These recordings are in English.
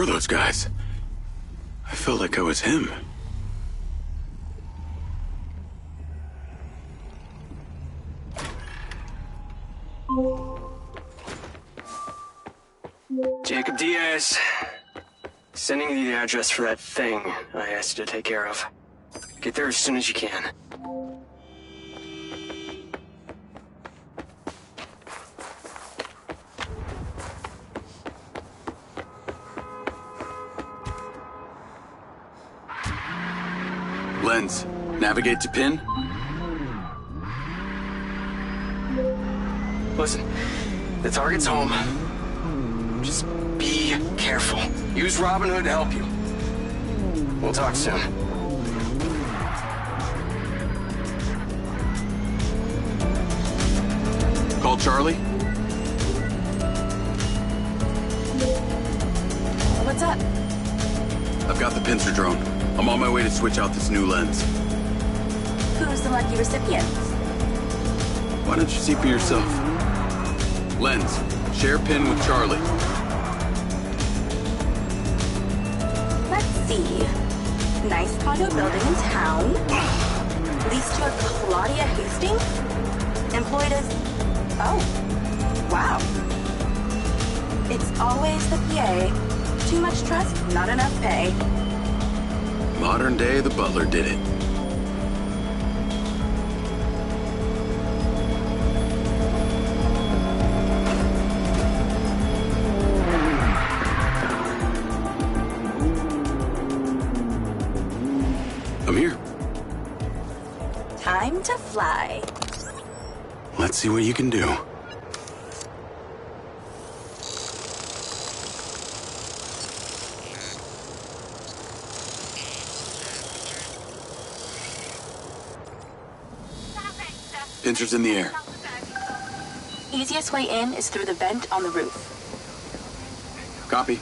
were those guys? I felt like I was him. Jacob Diaz. Sending you the address for that thing I asked you to take care of. Get there as soon as you can. Lens, navigate to pin. Listen, the target's home. Just be careful. Use Robin Hood to help you. We'll talk soon. Call Charlie. What's up? I've got the pincer drone. I'm on my way to switch out this new lens. Who's the lucky recipient? Why don't you see for yourself? Lens, share pin with Charlie. Let's see. Nice condo building in town. Leased to a Claudia Hastings? Employed as... Oh. Wow. It's always the PA. Too much trust, not enough pay. Modern day, the butler did it. I'm here. Time to fly. Let's see what you can do. Pincer's in the air. Easiest way in is through the vent on the roof. Copy.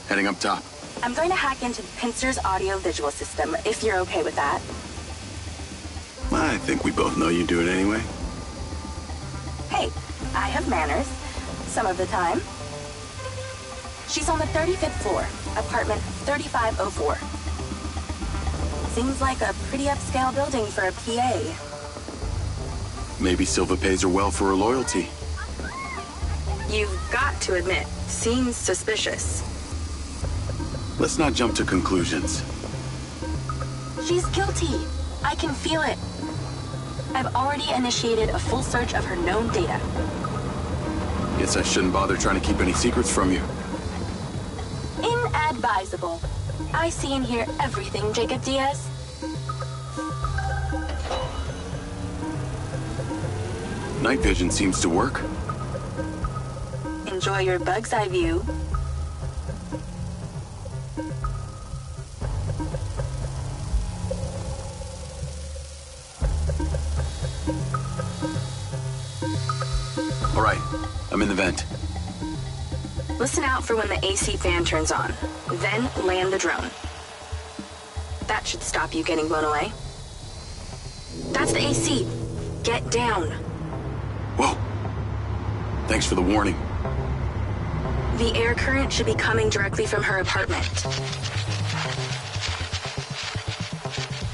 Heading up top. I'm going to hack into Pincer's audio-visual system, if you're okay with that. I think we both know you do it anyway. Hey, I have manners. Some of the time. She's on the 35th floor, apartment 3504. Seems like a pretty upscale building for a PA. Maybe Silva pays her well for her loyalty. You've got to admit, seems suspicious. Let's not jump to conclusions. She's guilty. I can feel it. I've already initiated a full search of her known data. Guess I shouldn't bother trying to keep any secrets from you. Inadvisable. I see and hear everything, Jacob Diaz. Night vision seems to work. Enjoy your bug's eye view. All right, I'm in the vent. Listen out for when the AC fan turns on. Then land the drone. That should stop you getting blown away. That's the AC. Get down. Whoa. Thanks for the warning. The air current should be coming directly from her apartment.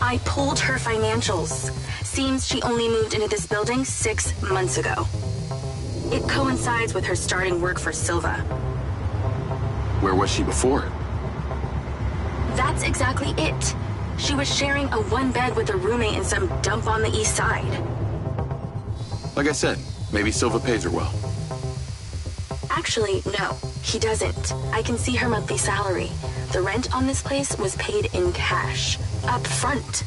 I pulled her financials. Seems she only moved into this building 6 months ago. It coincides with her starting work for Silva. Where was she before? That's exactly it. She was sharing a one-bed with a roommate in some dump on the east side. Like I said, maybe Silva pays her well. Actually, no, he doesn't. I can see her monthly salary. The rent on this place was paid in cash, up front.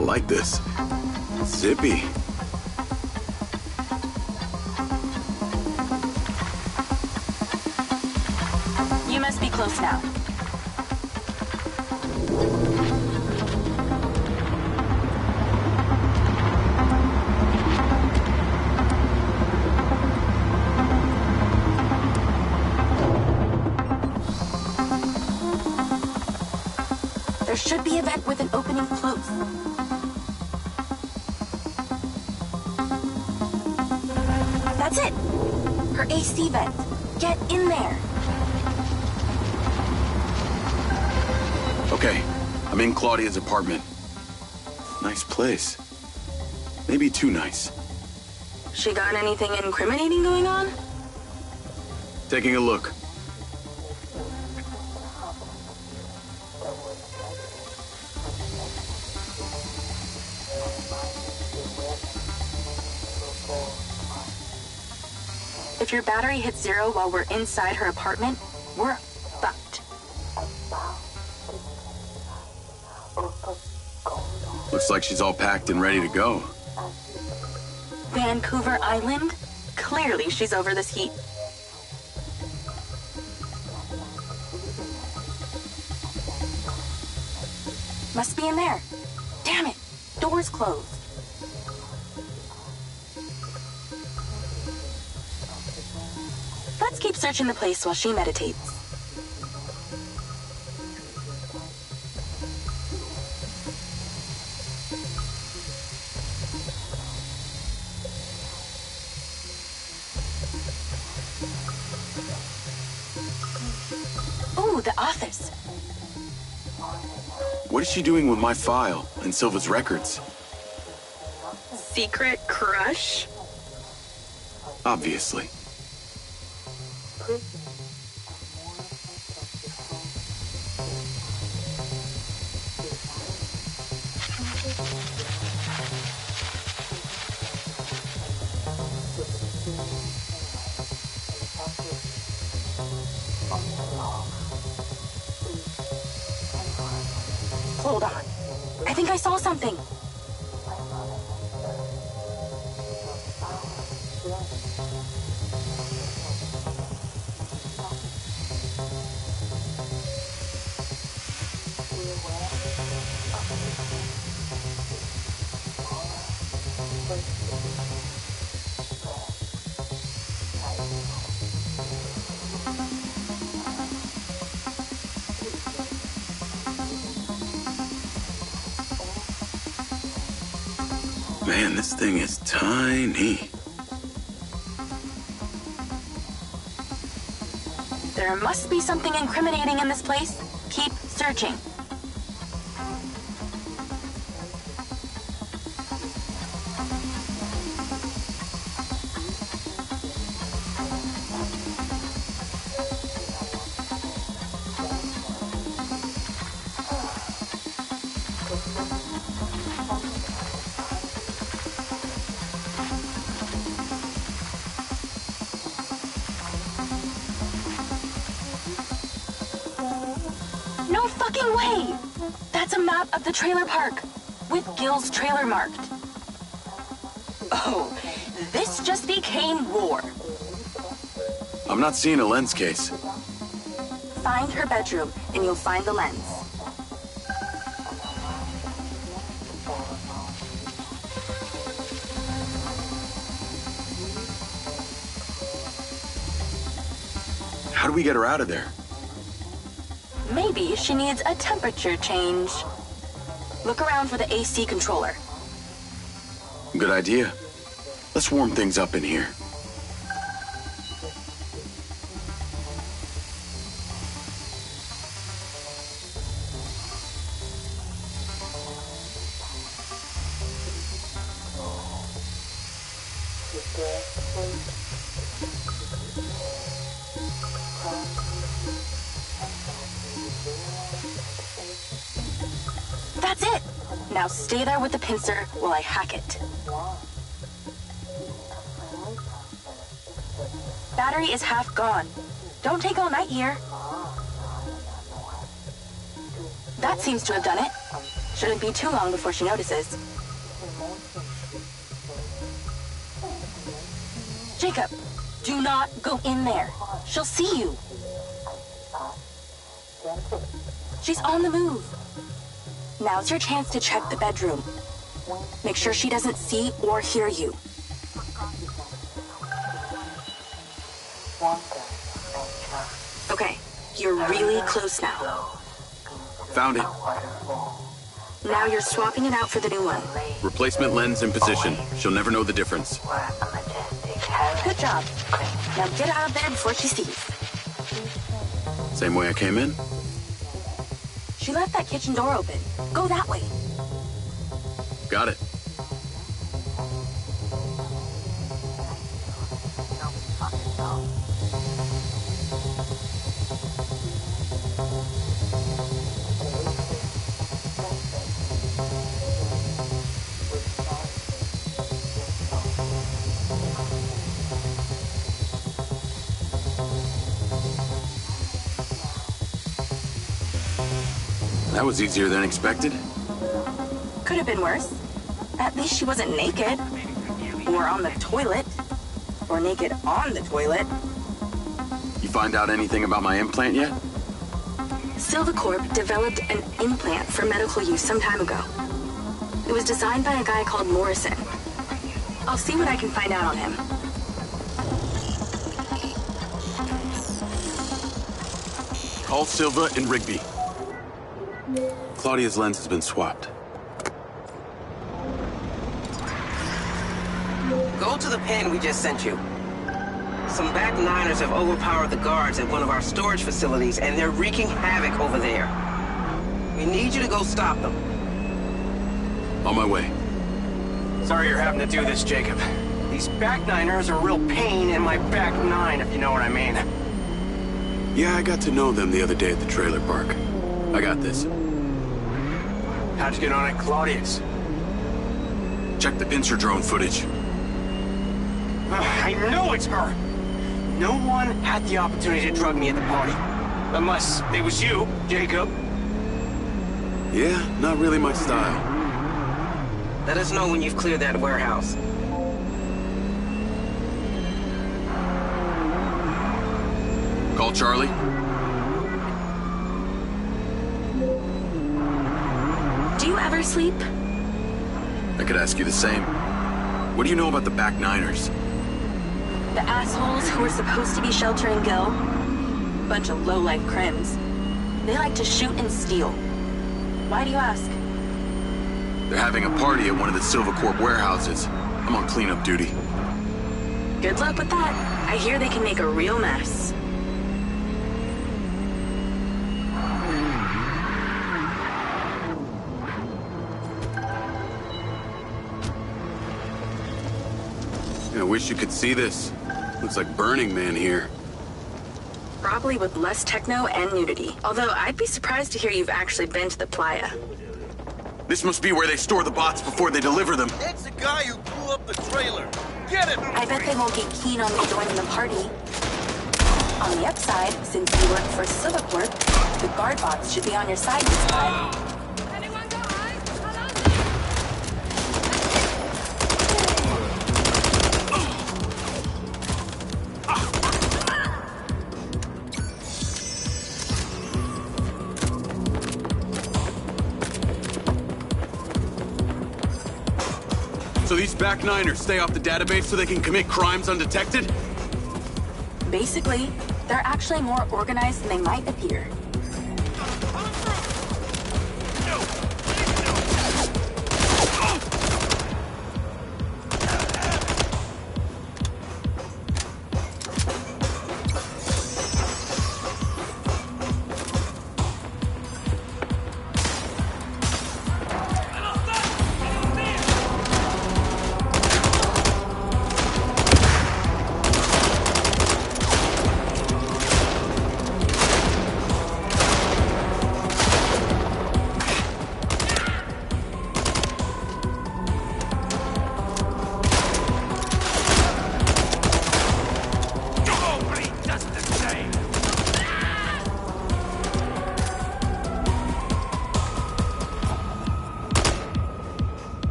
Like this. Zippy. You must be close now. There should be a vent with an opening close. That's it! Her AC vent. Get in there. Okay, I'm in Claudia's apartment. Nice place. Maybe too nice. She got anything incriminating going on? Taking a look. If your battery hits 0 while we're inside her apartment, we're fucked. Looks like she's all packed and ready to go. Vancouver Island? Clearly she's over this heat. Must be in there. Damn it! Door's closed. Let's keep searching the place while she meditates. Ooh, the office. What is she doing with my file and Silva's records? Secret crush? Obviously. Hold on. I think I saw something. Man, this thing is tiny. There must be something incriminating in this place. Keep searching. No fucking way! That's a map of the trailer park, with Gil's trailer marked. Oh, this just became war. I'm not seeing a lens case. Find her bedroom, and you'll find the lens. How do we get her out of there? Maybe she needs a temperature change. Look around for the AC controller. Good idea. Let's warm things up in here. That's it! Now stay there with the pincer while I hack it. Battery is half gone. Don't take all night here. That seems to have done it. Shouldn't be too long before she notices. Jacob, do not go in there. She'll see you. She's on the move. Now's your chance to check the bedroom. Make sure she doesn't see or hear you. Okay, you're really close now. Found it. Now you're swapping it out for the new one. Replacement lens in position. She'll never know the difference. Good job. Now get out of there before she sees. Same way I came in? She left that kitchen door open. Go that way. Got it. That was easier than expected. Could have been worse. At least she wasn't naked. Or on the toilet. Or naked on the toilet. You find out anything about my implant yet? Silvacorp developed an implant for medical use some time ago. It was designed by a guy called Morrison. I'll see what I can find out on him. Call Silva and Rigby. Claudia's lens has been swapped. Go to the pen we just sent you. Some back niners have overpowered the guards at one of our storage facilities, and they're wreaking havoc over there. We need you to go stop them. On my way. Sorry you're having to do this, Jacob. These back niners are a real pain in my back nine, if you know what I mean. Yeah, I got to know them the other day at the trailer park. I got this. How'd you get on at Claudia's? Check the pincer drone footage. I know it's her! No one had the opportunity to drug me at the party. Unless it was you, Jacob. Yeah, not really my style. Let us know when you've cleared that warehouse. Call Charlie. Do you ever sleep? I could ask you the same. What do you know about the back niners? The assholes who were supposed to be sheltering Gil? Bunch of low-life crims. They like to shoot and steal. Why do you ask? They're having a party at one of the Silvacorp warehouses. I'm on cleanup duty. Good luck with that. I hear they can make a real mess. I wish you could see this. Looks like Burning Man here. Probably with less techno and nudity. Although I'd be surprised to hear you've actually been to the playa. This must be where they store the bots before they deliver them. It's the guy who blew up the trailer. Get him! I bet they won't get keen on me joining the party. On the upside, since you work for Silvacorp, the guard bots should be on your side this time. So these back niners stay off the database so they can commit crimes undetected? Basically, they're actually more organized than they might appear.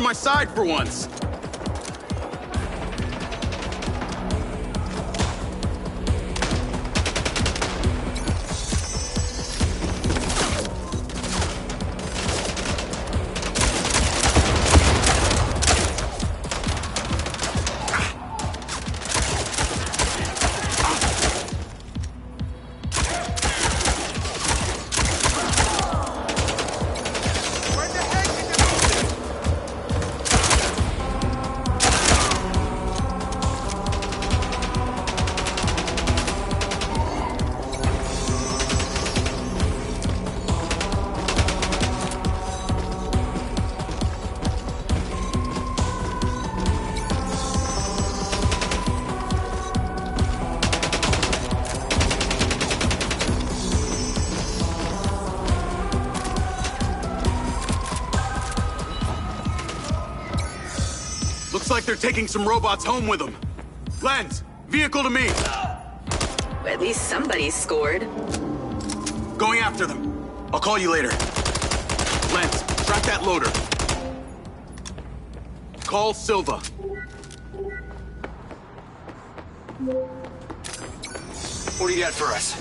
on my side for once. Looks like they're taking some robots home with them. Lens, vehicle to me. At least somebody scored. Going after them. I'll call you later. Lens, track that loader. Call Silva. What do you got for us?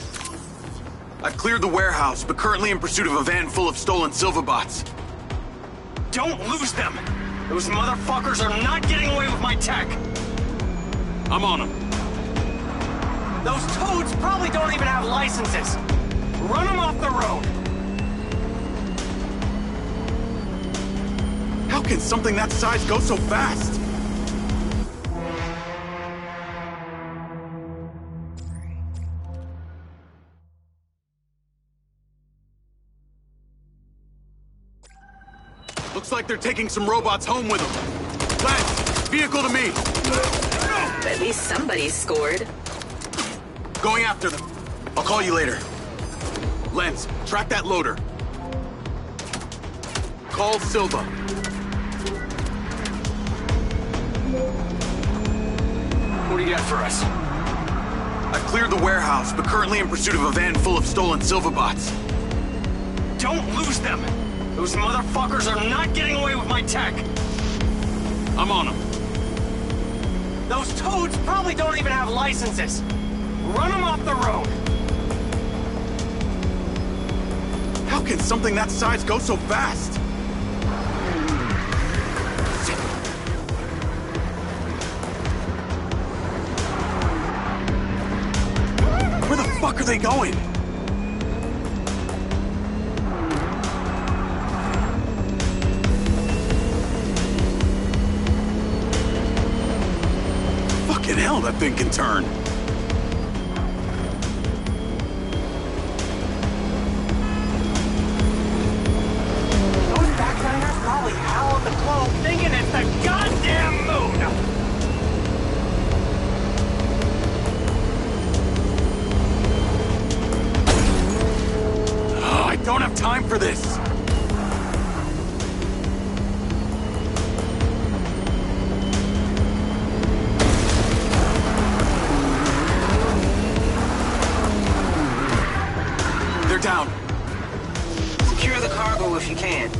I've cleared the warehouse, but currently in pursuit of a van full of stolen Silva bots. Don't lose them! Those motherfuckers are not getting away with my tech! I'm on them. Those toads probably don't even have licenses! Run them off the road! How can something that size go so fast? Looks like they're taking some robots home with them. Lens, vehicle to me. At least somebody scored. Going after them. I'll call you later. Lens, track that loader. Call Silva. What do you got for us? I've cleared the warehouse, but currently in pursuit of a van full of stolen Silva bots. Don't lose them! Those motherfuckers are not getting away with my tech! I'm on them. Those toads probably don't even have licenses! Run them off the road! How can something that size go so fast? Where the fuck are they going? Fucking hell, that thing can turn. Those backliners probably howl at the globe thinking it's the goddamn moon! Oh, I don't have time for this. They're down. Secure the cargo if you can.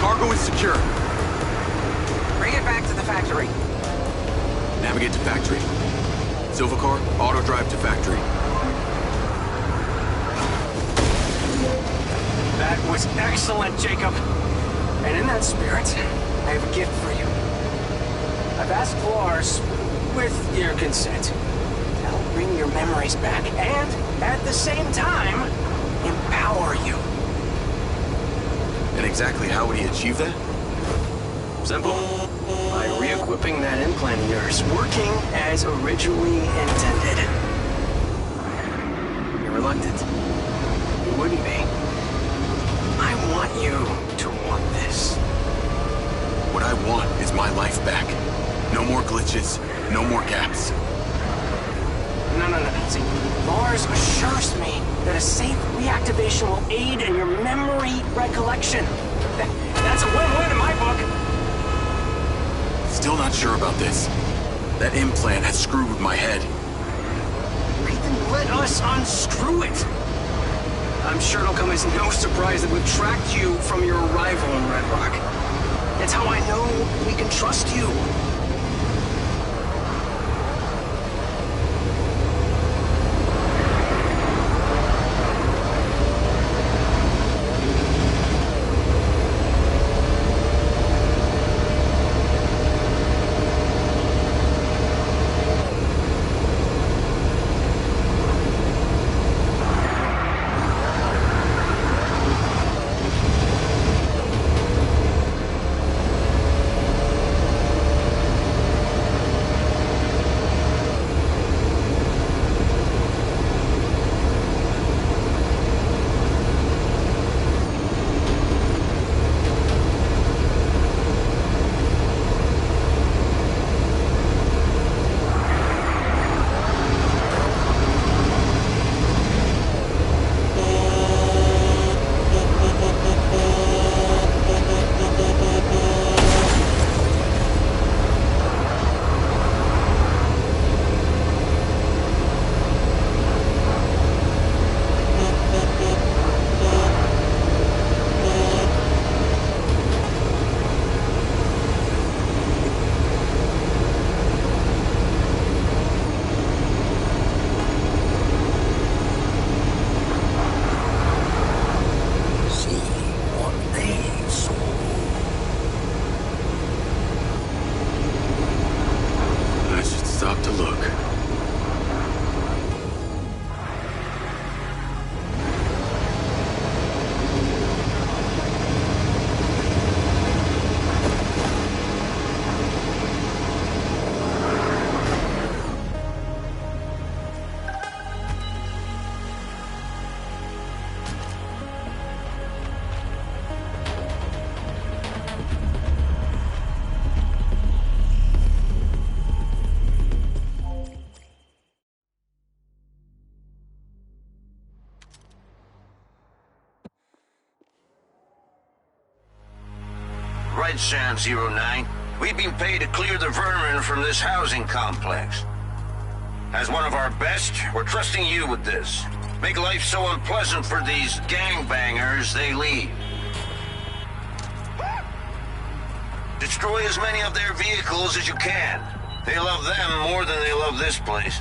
Cargo is secure. Bring it back to the factory. Navigate to factory. Silva car, auto drive to factory. That was excellent, Jacob. And in that spirit, I have a gift for you. I've asked Lars, with your consent, to help bring your memories back and, at the same time, empower you. And exactly how would he achieve that? Simple. By re-equipping that implant of yours, working as originally intended. You're reluctant. You wouldn't be. I want you to want this. What I want is my life back. No more glitches, no more gaps. No. See, Lars assures me that a safe reactivation will aid in your memory recollection. That's a win-win in my book. Still not sure about this. That implant has screwed with my head. Then let us unscrew it. I'm sure it'll come as no surprise that we've tracked you from your arrival in Red Rock. That's how I know we can trust you. Right, Sam 09. We've been paid to clear the vermin from this housing complex. As one of our best, we're trusting you with this. Make life so unpleasant for these gangbangers, they leave. Destroy as many of their vehicles as you can. They love them more than they love this place.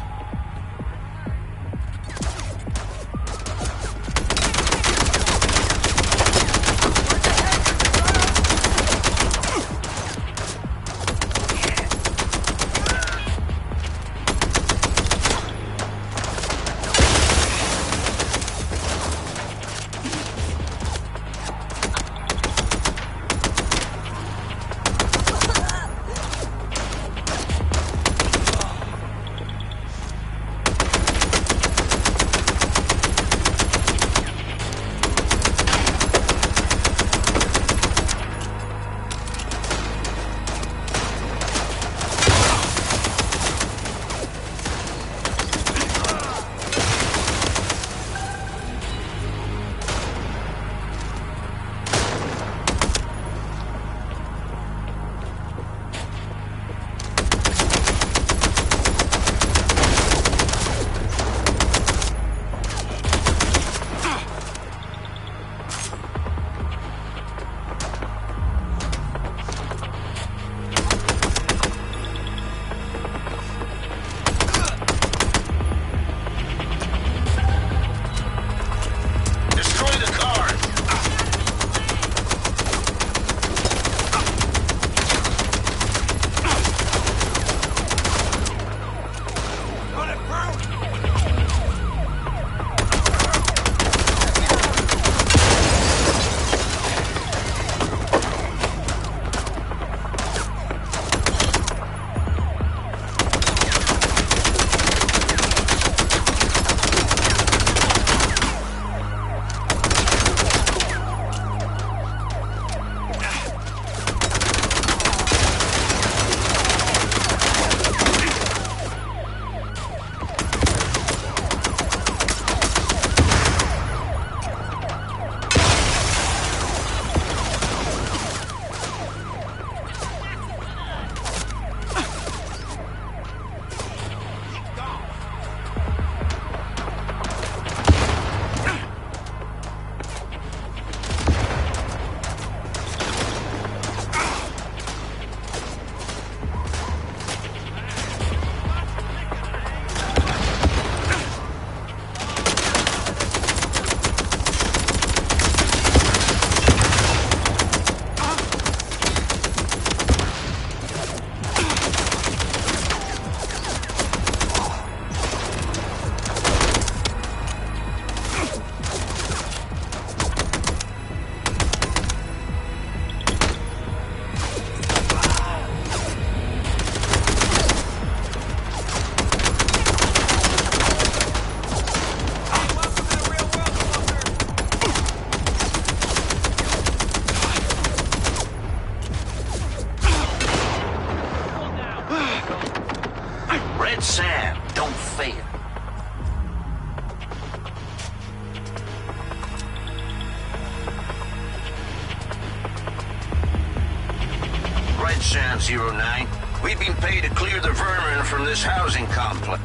Jam-09. We've been paid to clear the vermin from this housing complex.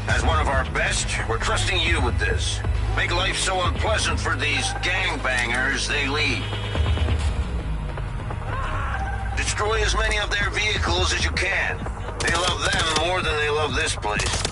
As one of our best, we're trusting you with this. Make life so unpleasant for these gangbangers they lead. Destroy as many of their vehicles as you can. They love them more than they love this place.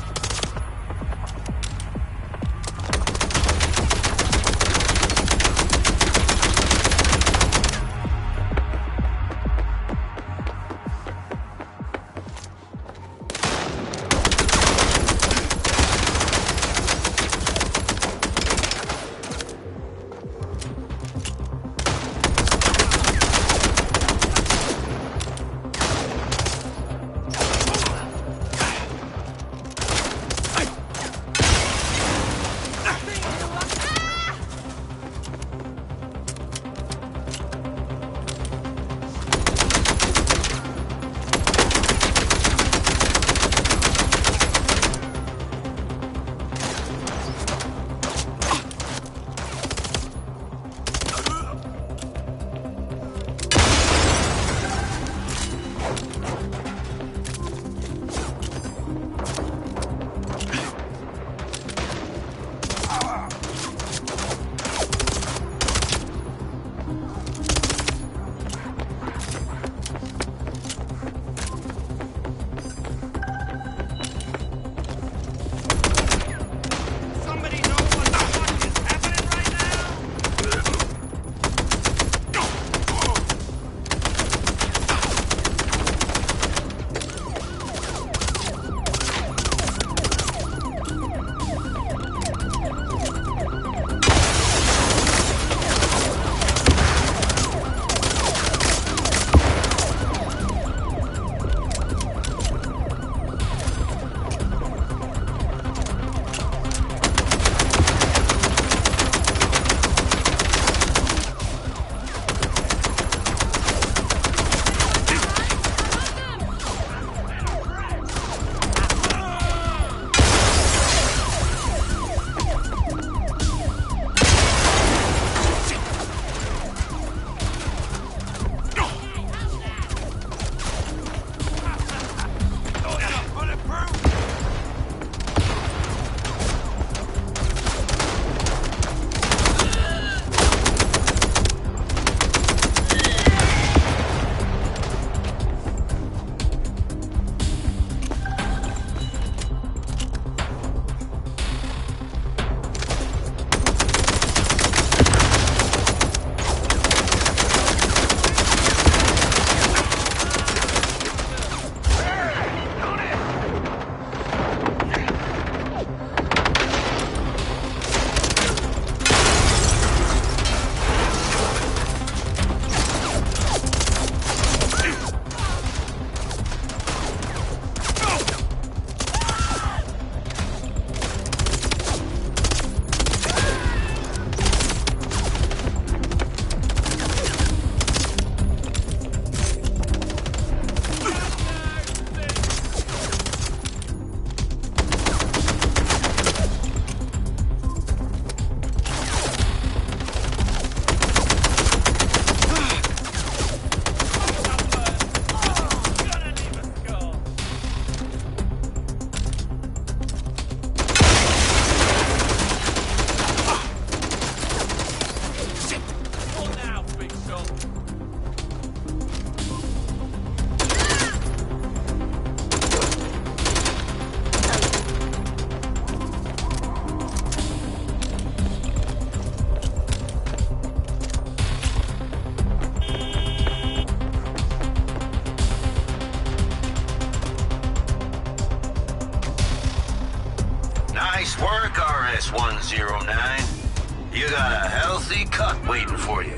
Nice work, RS-109. You got a healthy cut waiting for you.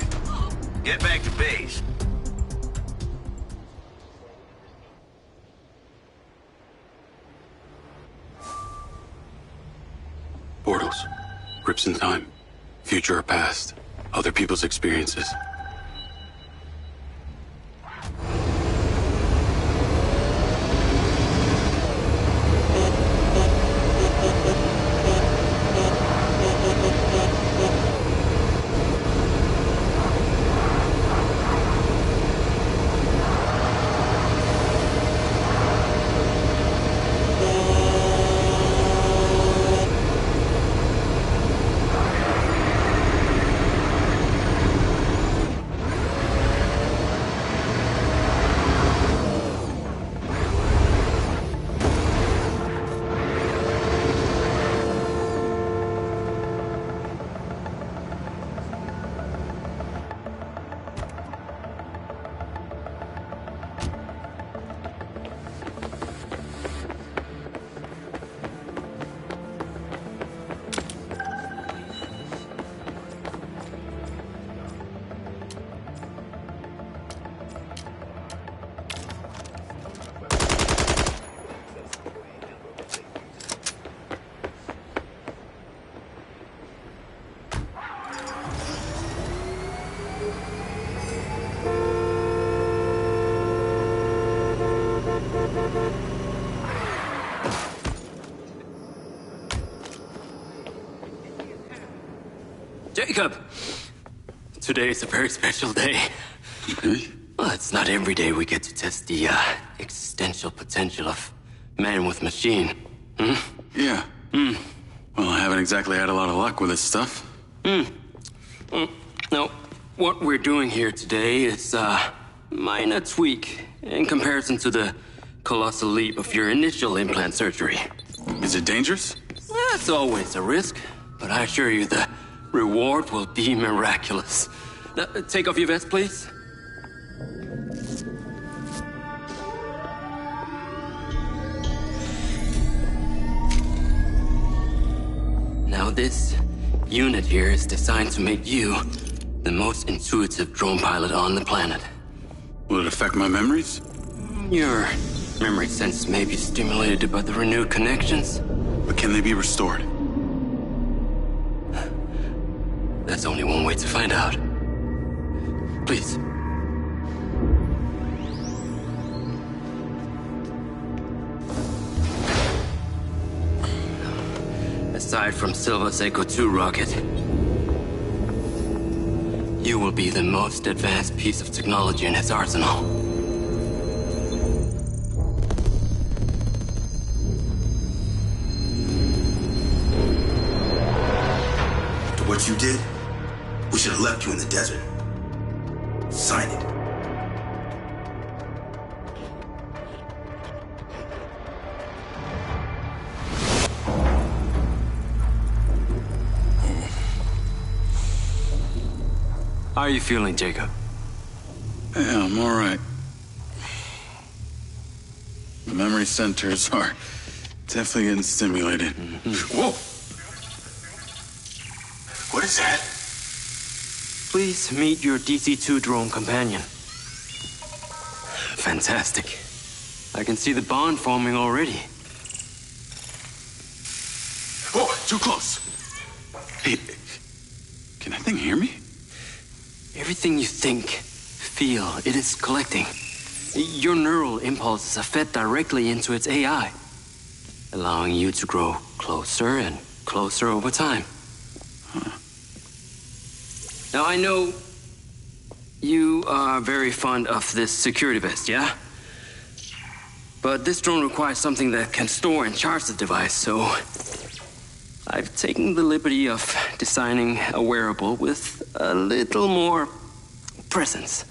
Get back to base. Portals. Grips in time. Future or past. Other people's experiences. Jacob! Today is a very special day. Okay. Well, it's not every day we get to test the existential potential of man with machine. Hmm? Yeah. Hmm. Well, I haven't exactly had a lot of luck with this stuff. No, what we're doing here today is a minor tweak in comparison to the colossal leap of your initial implant surgery. Is it dangerous? That's always a risk, but I assure you the reward will be miraculous. Take off your vest, please. Now this unit here is designed to make you the most intuitive drone pilot on the planet. Will it affect my memories? Your memory sense may be stimulated by the renewed connections. But can they be restored? There's only one way to find out. Please. Aside from Silva's Echo 2 rocket, you will be the most advanced piece of technology in his arsenal. After what you did, we should have left you in the desert. Sign it. How are you feeling, Jacob? Yeah, I'm all right. The memory centers are definitely getting stimulated. Whoa! What is that? Please meet your DC-2 drone companion. Fantastic. I can see the bond forming already. Whoa, too close. Hey, can that thing hear me? Everything you think, feel, it is collecting. Your neural impulses are fed directly into its AI, allowing you to grow closer and closer over time. Huh. Now, I know you are very fond of this security vest, yeah? But this drone requires something that can store and charge the device, so I've taken the liberty of designing a wearable with a little more presence.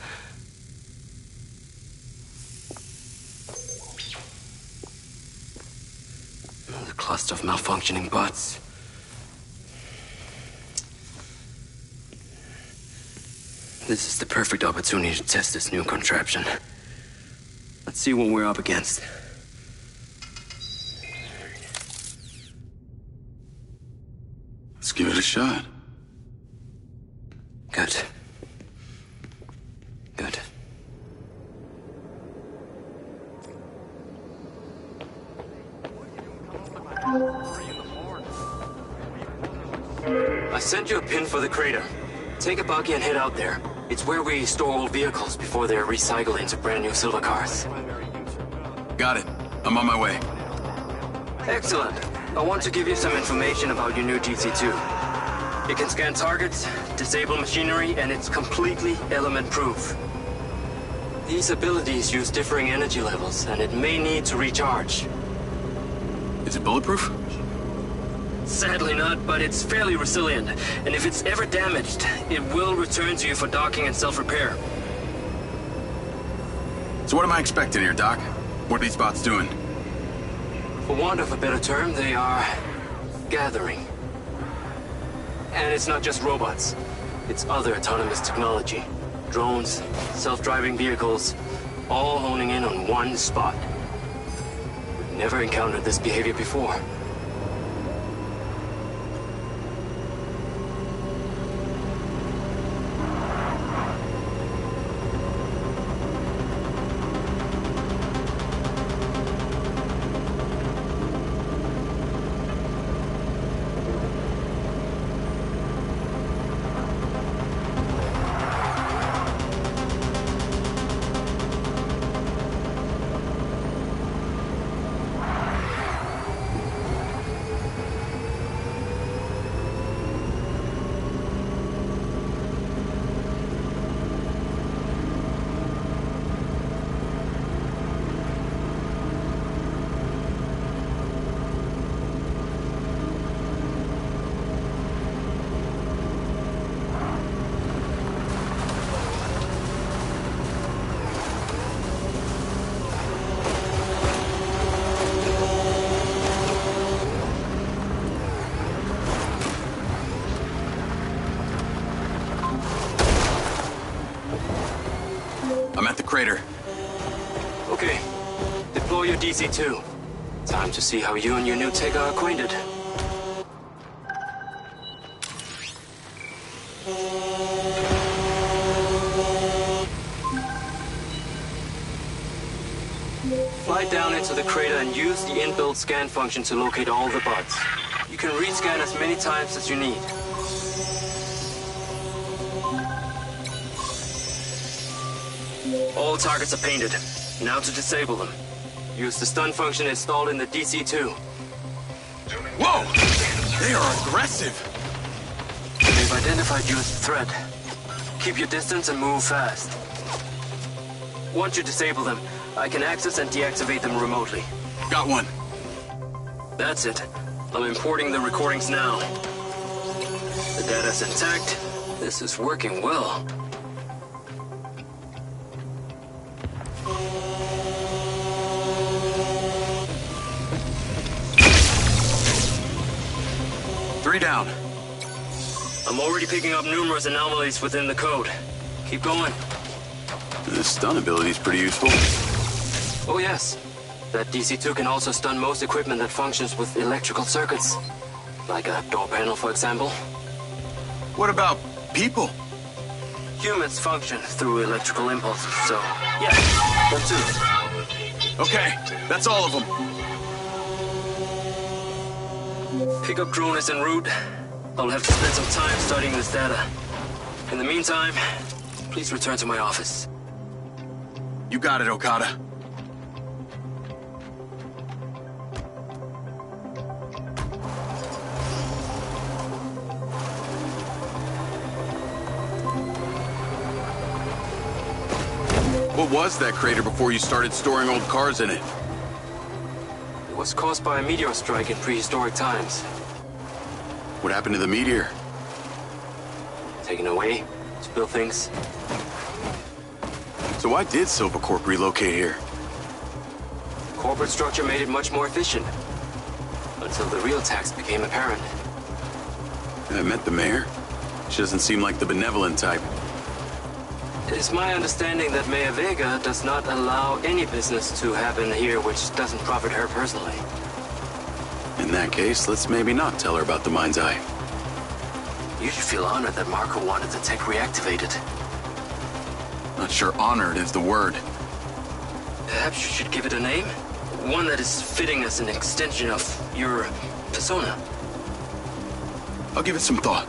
The cluster of malfunctioning bots. This is the perfect opportunity to test this new contraption. Let's see what we're up against. Let's give it a shot. Good. Good. I sent you a pin for the crater. Take a buggy and head out there. It's where we store old vehicles before they're recycled into brand new silver cars. Got it. I'm on my way. Excellent. I want to give you some information about your new DC-2. It can scan targets, disable machinery, and it's completely element-proof. These abilities use differing energy levels, and it may need to recharge. Is it bulletproof? Sadly not, but it's fairly resilient, and if it's ever damaged, it will return to you for docking and self-repair. So what am I expecting here, Doc? What are these bots doing? For want of a better term, they are gathering. And it's not just robots. It's other autonomous technology. Drones, self-driving vehicles, all honing in on one spot. We've never encountered this behavior before. I'm at the crater. Okay. Deploy your DC-2. Time to see how you and your new tech are acquainted. Fly down into the crater and use the inbuilt scan function to locate all the buds. You can rescan as many times as you need. All targets are painted. Now to disable them. Use the stun function installed in the DC-2. Whoa! They are aggressive! They've identified you as a threat. Keep your distance and move fast. Once you disable them, I can access and deactivate them remotely. Got one. That's it. I'm importing the recordings now. The data's intact. This is working well. Three down. I'm already picking up numerous anomalies within the code. Keep going. This stun ability is pretty useful. Oh yes. That DC-2 can also stun most equipment that functions with electrical circuits. Like a door panel, for example. What about people? Humans function through electrical impulses, so yeah, them too. Okay, that's all of them. Pickup drone is en route. I'll have to spend some time studying this data. In the meantime, please return to my office. You got it, Okada. What was that crater before you started storing old cars in it? It was caused by a meteor strike in prehistoric times. What happened to the meteor? Taken away to build things. So why did Silva Corp relocate here? Corporate structure made it much more efficient. Until the real tax became apparent. I met the mayor. She doesn't seem like the benevolent type. It is my understanding that Mayor Vega does not allow any business to happen here which doesn't profit her personally. In that case, let's maybe not tell her about the Mindseye. You should feel honored that Marco wanted the tech reactivated. Not sure honored is the word. Perhaps you should give it a name? One that is fitting as an extension of your persona. I'll give it some thought.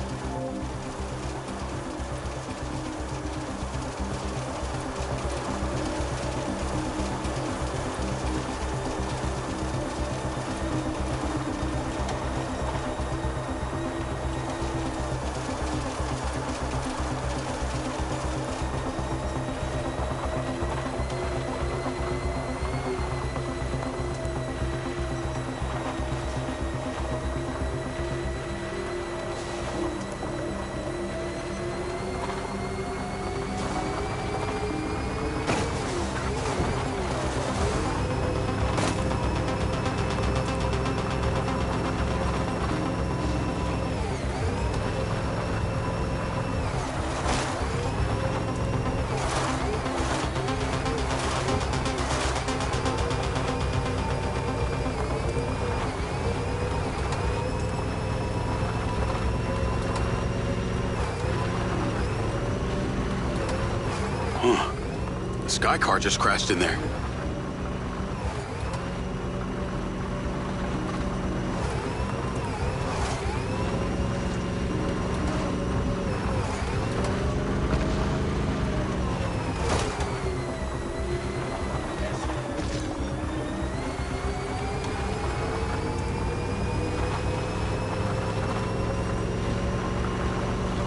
The sky car just crashed in there.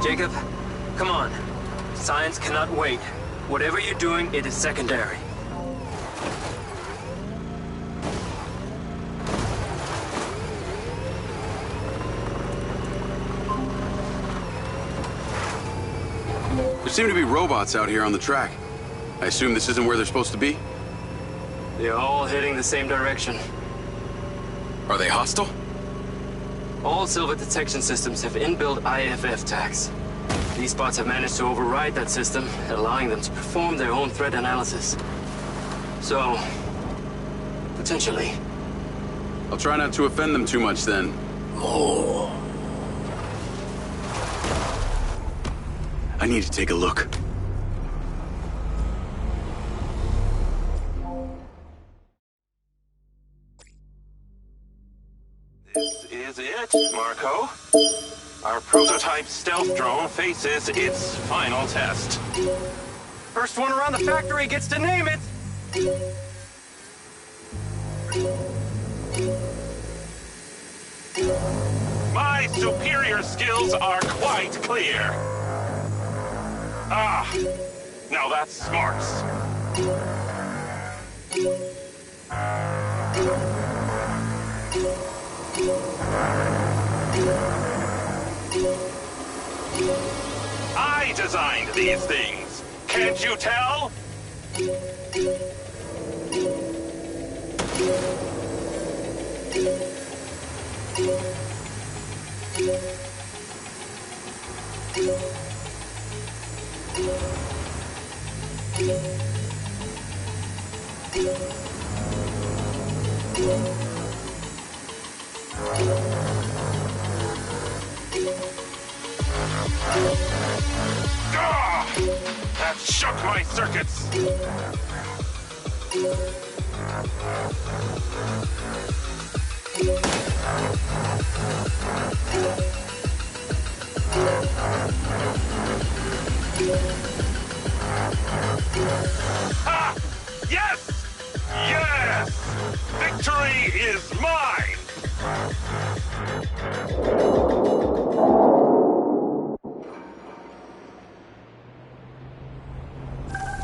Jacob, come on. Science cannot wait. Whatever you're doing, it is secondary. There seem to be robots out here on the track. I assume this isn't where they're supposed to be? They're all heading the same direction. Are they hostile? All Silva detection systems have inbuilt IFF tags. These bots have managed to override that system, allowing them to perform their own threat analysis. So, potentially. I'll try not to offend them too much then. Oh. I need to take a look. This is it, Marco. Our prototype stealth drone faces its final test. First one around the factory gets to name it. My superior skills are quite clear. Ah, now that's smarts. I designed these things. Can't you tell? Ah! That shook my circuits. Ha! Yes! Yes! Victory is mine!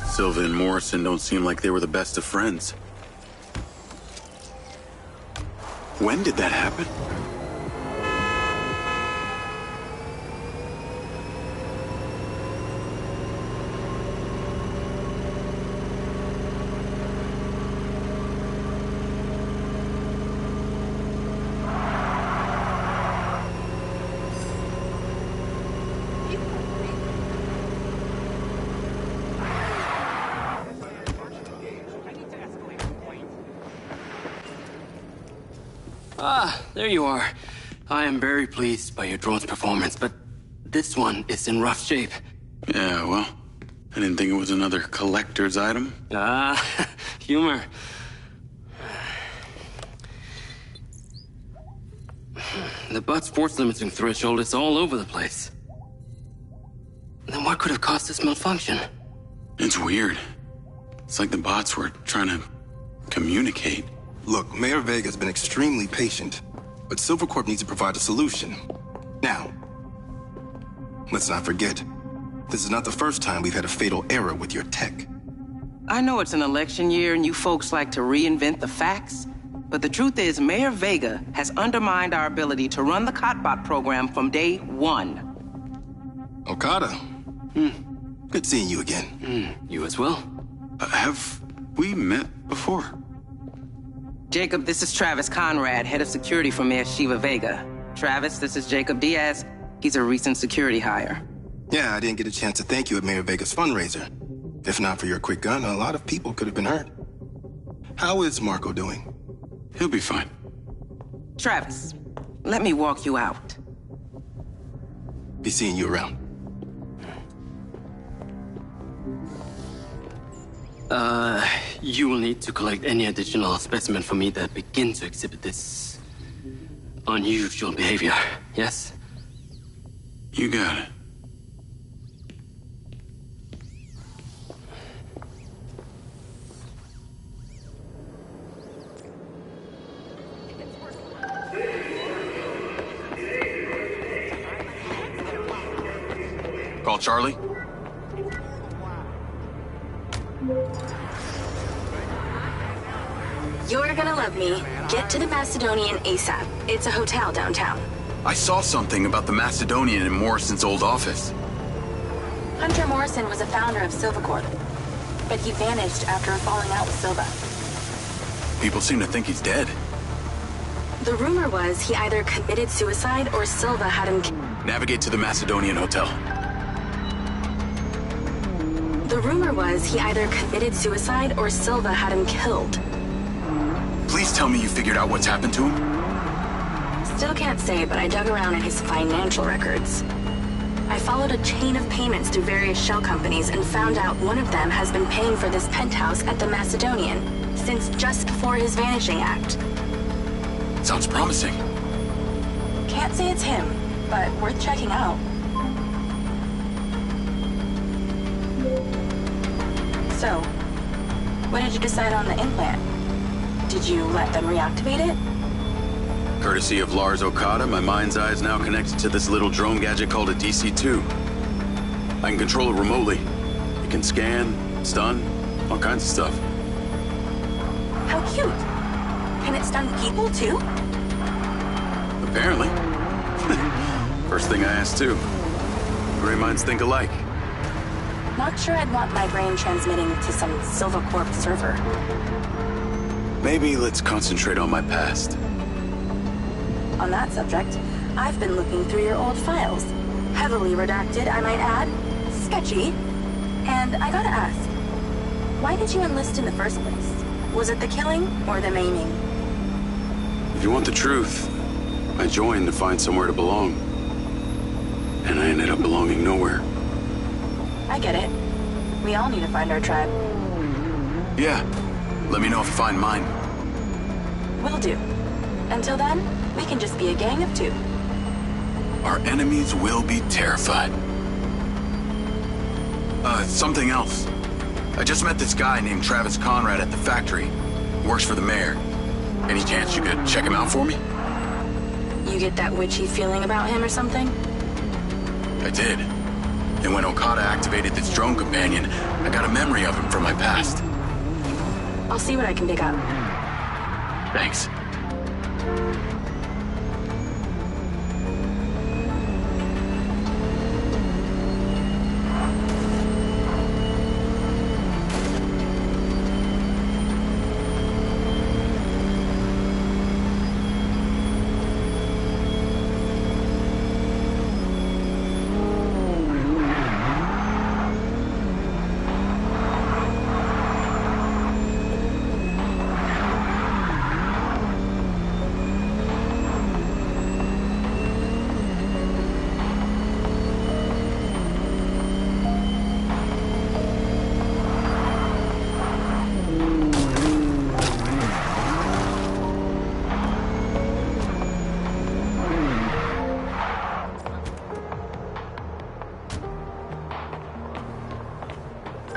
Silva and Morrison don't seem like they were the best of friends. When did that happen? Ah, there you are. I am very pleased by your drone's performance, but this one is in rough shape. Yeah, well, I didn't think it was another collector's item. Ah, humor. The bot's force limiting threshold is all over the place. Then what could have caused this malfunction? It's weird. It's like the bots were trying to communicate. Look, Mayor Vega's been extremely patient, but Silvercorp needs to provide a solution. Now, let's not forget, this is not the first time we've had a fatal error with your tech. I know it's an election year and you folks like to reinvent the facts, but the truth is Mayor Vega has undermined our ability to run the Cotbot program from day one. Okada. Good seeing you again. You as well. Have we met before? Jacob, this is Travis Conrad, head of security for Mayor Shiva Vega. Travis, this is Jacob Diaz. He's a recent security hire. Yeah, I didn't get a chance to thank you at Mayor Vega's fundraiser. If not for your quick gun, a lot of people could have been hurt. How is Marco doing? He'll be fine. Travis, let me walk you out. Be seeing you around. You will need to collect any additional specimen for me that begin to exhibit this unusual behavior, yes? You got it. Call Charlie. You're gonna love me. Get to the Macedonian ASAP. It's a hotel downtown. I saw something about the Macedonian in Morrison's old office. Hunter Morrison was a founder of Silvercorp, but he vanished after a falling out with Silva. People seem to think he's dead. The rumor was he either committed suicide or Silva had him... Navigate to the Macedonian hotel. The rumor was he either committed suicide or Silva had him killed. Please tell me you figured out what's happened to him? Still can't say, but I dug around in his financial records. I followed a chain of payments through various shell companies and found out one of them has been paying for this penthouse at the Macedonian since just before his vanishing act. Sounds promising. Can't say it's him, but worth checking out. So, what did you decide on the implant? Did you let them reactivate it? Courtesy of Lars Okada, my Mindseye is now connected to this little drone gadget called a DC-2. I can control it remotely. It can scan, stun, all kinds of stuff. How cute. Can it stun people too? Apparently. First thing I asked too. Gray minds think alike. Not sure I'd want my brain transmitting to some Silva Corp server. Maybe let's concentrate on my past. On that subject, I've been looking through your old files. Heavily redacted, I might add. Sketchy. And I gotta ask, why did you enlist in the first place? Was it the killing or the maiming? If you want the truth, I joined to find somewhere to belong. And I ended up belonging nowhere. I get it. We all need to find our tribe. Yeah. Let me know if you find mine. Will do. Until then, we can just be a gang of two. Our enemies will be terrified. Something else. I just met this guy named Travis Conrad at the factory. He works for the mayor. Any chance you could check him out for me? You get that witchy feeling about him or something? I did. And when Okada activated this drone companion, I got a memory of him from my past. I'll see what I can dig up. Thanks.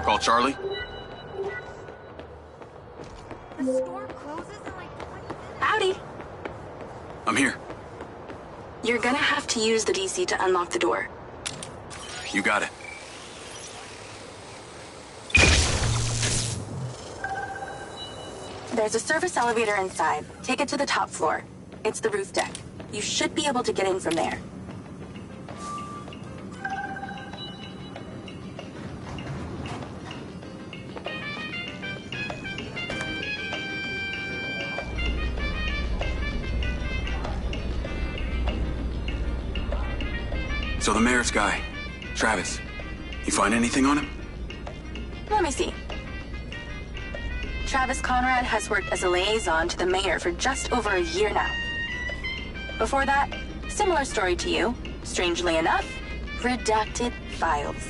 Call Charlie. The store closes in like 20 minutes. Howdy. I'm here. You're gonna have to use the DC to unlock the door. You got it. There's a service elevator inside. Take it to the top floor. It's the roof deck. You should be able to get in from there. So the mayor's guy, Travis, you find anything on him? Let me see. Travis Conrad has worked as a liaison to the mayor for just over a year now. Before that, similar story to you. Strangely enough, redacted files.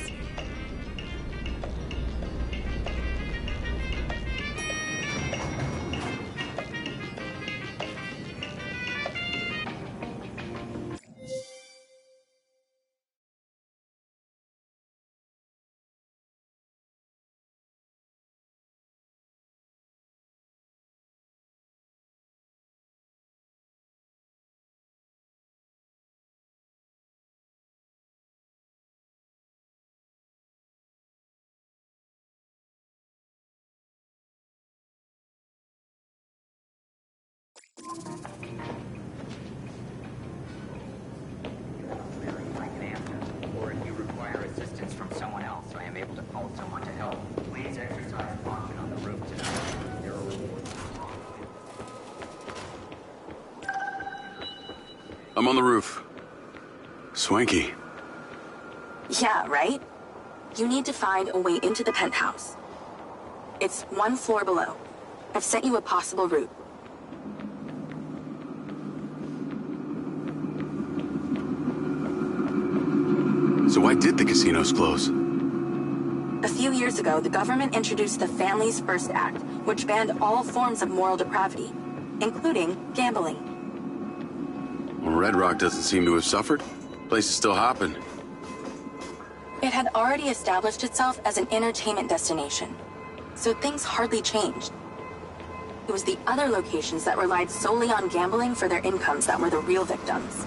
Or if you require assistance from someone else, I am able to call someone to help. Please exercise caution on the roof tonight. There are rewards. I'm on the roof. Swanky. Yeah, right? You need to find a way into the penthouse. It's one floor below. I've sent you a possible route. So why did the casinos close? A few years ago, the government introduced the Family's First Act, which banned all forms of moral depravity, including gambling. Well, Red Rock doesn't seem to have suffered. Place is still hopping. It had already established itself as an entertainment destination, so things hardly changed. It was the other locations that relied solely on gambling for their incomes that were the real victims.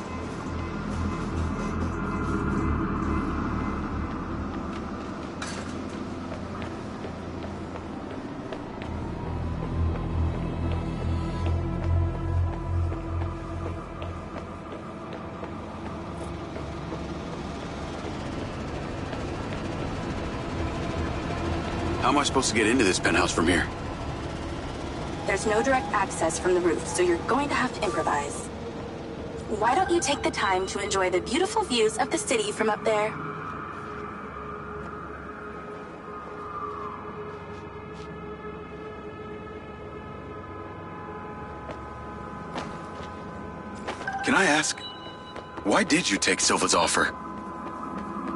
How am I supposed to get into this penthouse from here? There's no direct access from the roof, so you're going to have to improvise. Why don't you take the time to enjoy the beautiful views of the city from up there? Can I ask, why did you take Silva's offer?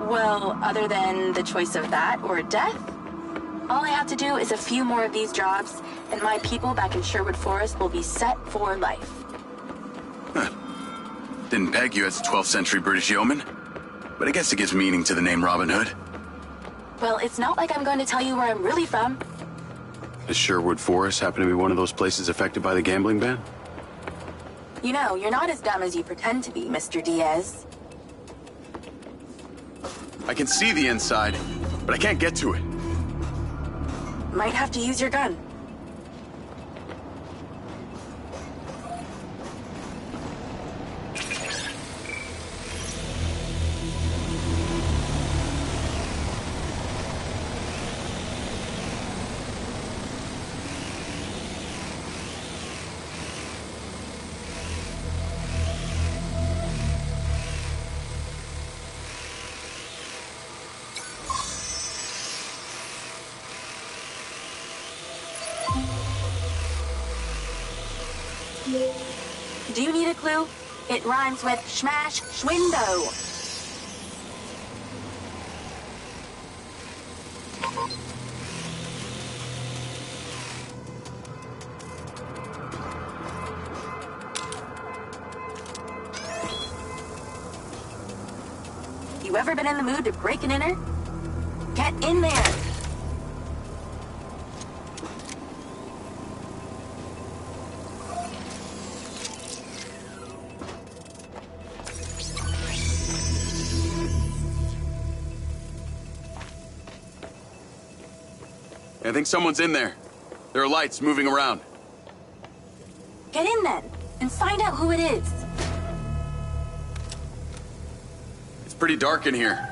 Well, other than the choice of that or death, all I have to do is a few more of these jobs, and my people back in Sherwood Forest will be set for life. Huh. Didn't peg you as a 12th century British yeoman, but I guess it gives meaning to the name Robin Hood. Well, it's not like I'm going to tell you where I'm really from. Does Sherwood Forest happen to be one of those places affected by the gambling ban? You know, you're not as dumb as you pretend to be, Mr. Diaz. I can see the inside, but I can't get to it. Might have to use your gun. Do you need a clue? It rhymes with smash schwindo. You ever been in the mood to break an inner? Get in there! I think someone's in there. There are lights moving around. Get in then, and find out who it is. It's pretty dark in here.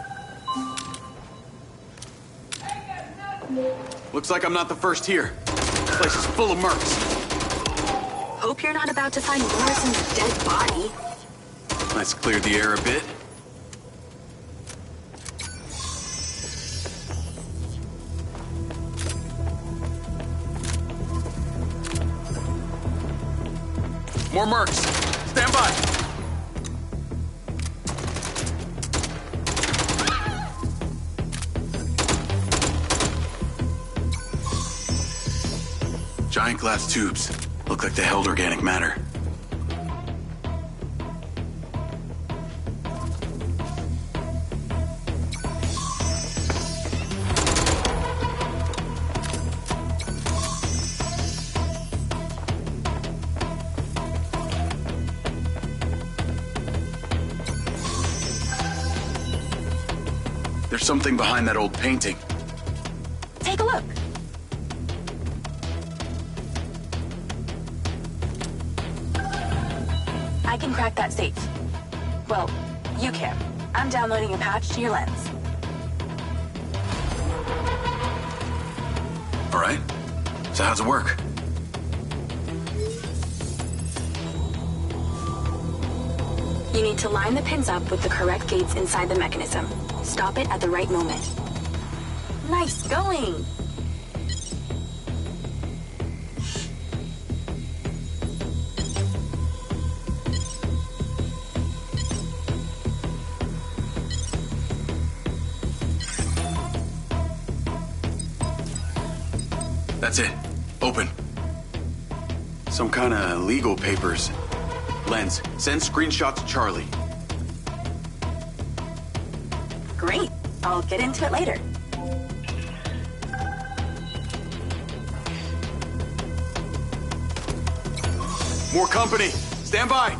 Looks like I'm not the first here. This place is full of mercs. Hope you're not about to find Morrison's dead body. Let's clear the air a bit. More mercs. Stand by. Giant glass tubes. Look like they held organic matter. There's something behind that old painting. Take a look. I can crack that safe. Well, you can. I'm downloading a patch to your lens. All right. So how's it work? You need to line the pins up with the correct gates inside the mechanism. Stop it at the right moment. Nice going. That's it. Open. Some kind of legal papers. Lens, send screenshot to Charlie. Great. I'll get into it later. More company. Stand by.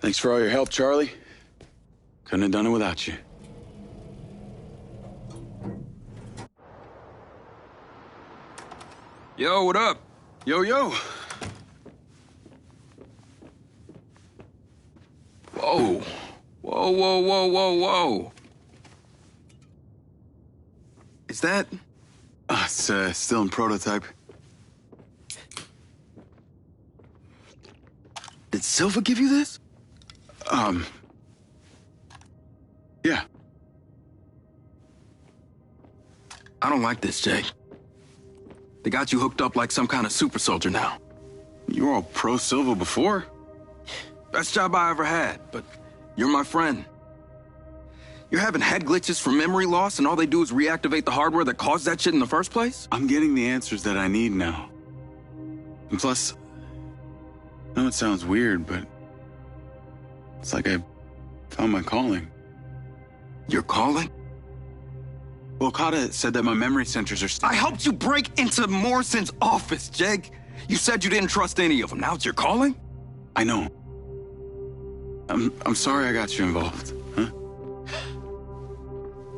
Thanks for all your help, Charlie. Couldn't have done it without you. Yo, what up? Yo, yo. Whoa. Whoa, whoa, whoa, whoa, whoa. Is that... It's still in prototype. Did Silva give you this? Yeah. I don't like this, Jay. They got you hooked up like some kind of super soldier now. You were all pro-Silva before. Best job I ever had, but you're my friend. You're having head glitches from memory loss, and all they do is reactivate the hardware that caused that shit in the first place? I'm getting the answers that I need now. And plus, I know it sounds weird, but it's like I found my calling. Your calling? Well, Okada said that my memory centers are still... I helped you break into Morrison's office, Jake. You said you didn't trust any of them. Now it's your calling? I know. I'm sorry I got you involved, huh?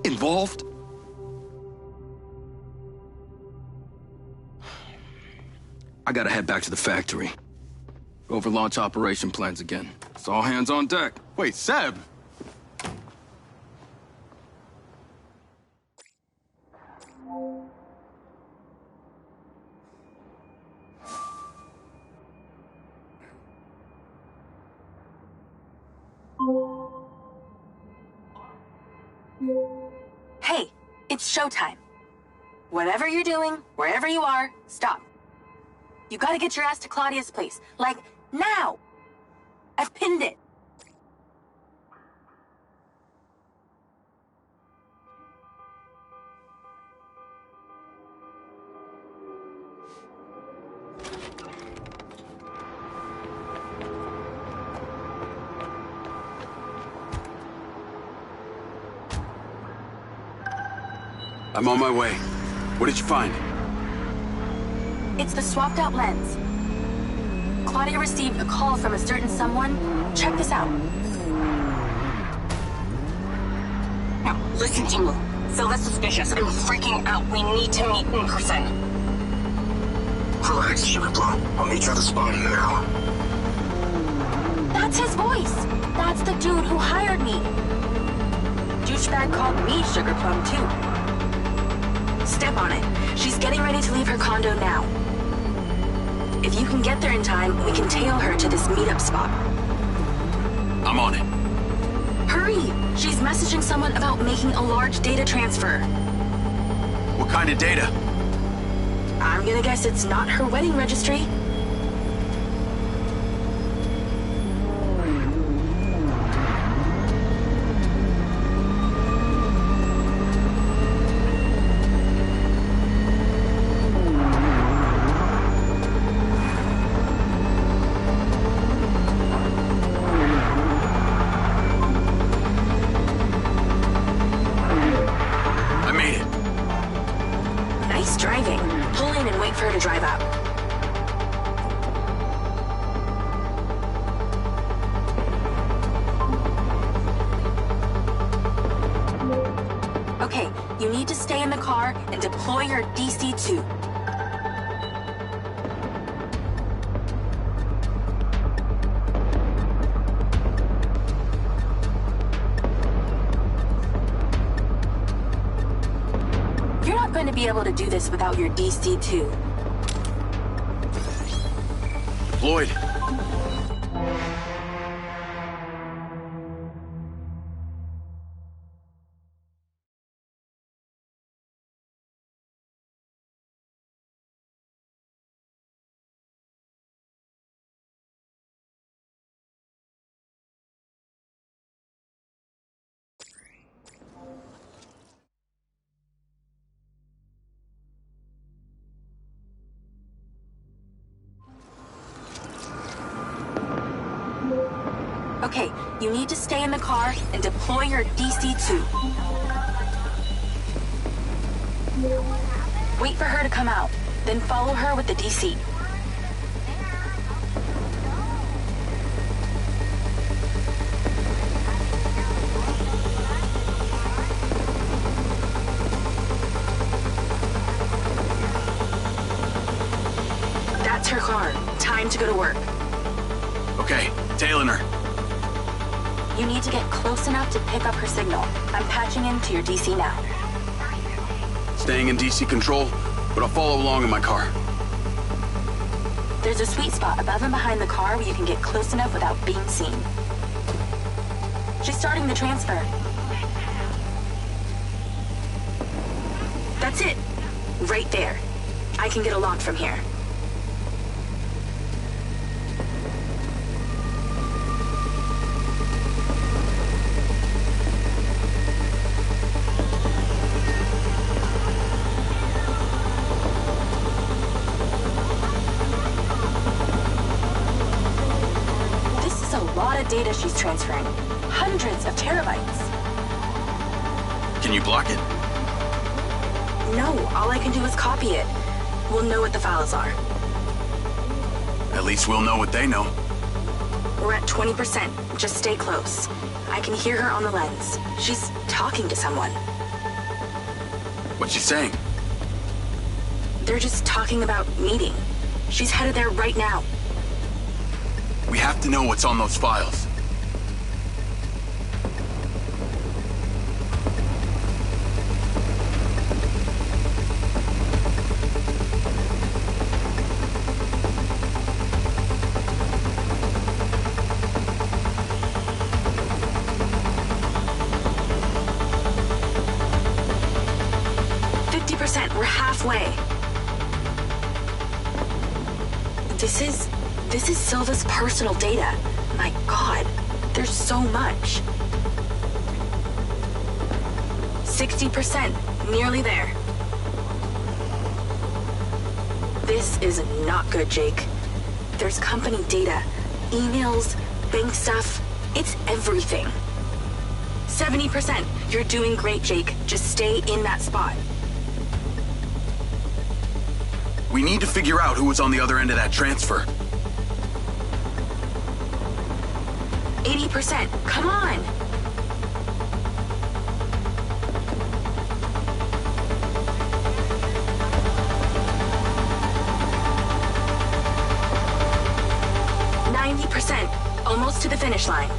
Involved? I gotta head back to the factory. Go over launch operation plans again. It's all hands on deck. Wait, Seb! Hey, it's showtime. Whatever you're doing, wherever you are, stop. You gotta get your ass to Claudia's place. Like, now! I've pinned it. I'm on my way. What did you find? It's the swapped out lens. Claudia received a call from a certain someone. Check this out. Now, listen to me. Silva's suspicious. I'm freaking out. We need to meet in person. Relax, Sugar Plum. I'll meet you at the spot in an hour. That's his voice. That's the dude who hired me. Douchebag called me Sugar Plum, too. Step on it. She's getting ready to leave her condo now. If you can get there in time, we can tail her to this meetup spot. I'm on it. Hurry! She's messaging someone about making a large data transfer. What kind of data? I'm gonna guess it's not her wedding registry. Okay, you need to stay in the car and deploy your DC-2. You're not going to be able to do this without your DC-2. Deployed. Okay, you need to stay in the car and deploy your DC-2. Wait for her to come out, then follow her with the DC. That's her car. Time to go to work. Okay, tailing her. You need to get close enough to pick up her signal. I'm patching into your DC now. Staying in DC control, but I'll follow along in my car. There's a sweet spot above and behind the car where you can get close enough without being seen. She's starting the transfer. That's it. Right there. I can get a lock from here. Data she's transferring. Hundreds of terabytes. Can you block it? No, all I can do is copy it. We'll know what the files are. At least we'll know what they know. We're at 20%. Just stay close. I can hear her on the lens. She's talking to someone. What's she saying? They're just talking about meeting. She's headed there right now. We have to know what's on those files. We're halfway. This is Silva's personal data. My God, there's so much. 60%, nearly there. This is not good, Jake. There's company data, emails, bank stuff. It's everything. 70%. You're doing great, Jake. Just stay in that spot. We need to figure out who was on the other end of that transfer. 80%. Come on! Almost to the finish line.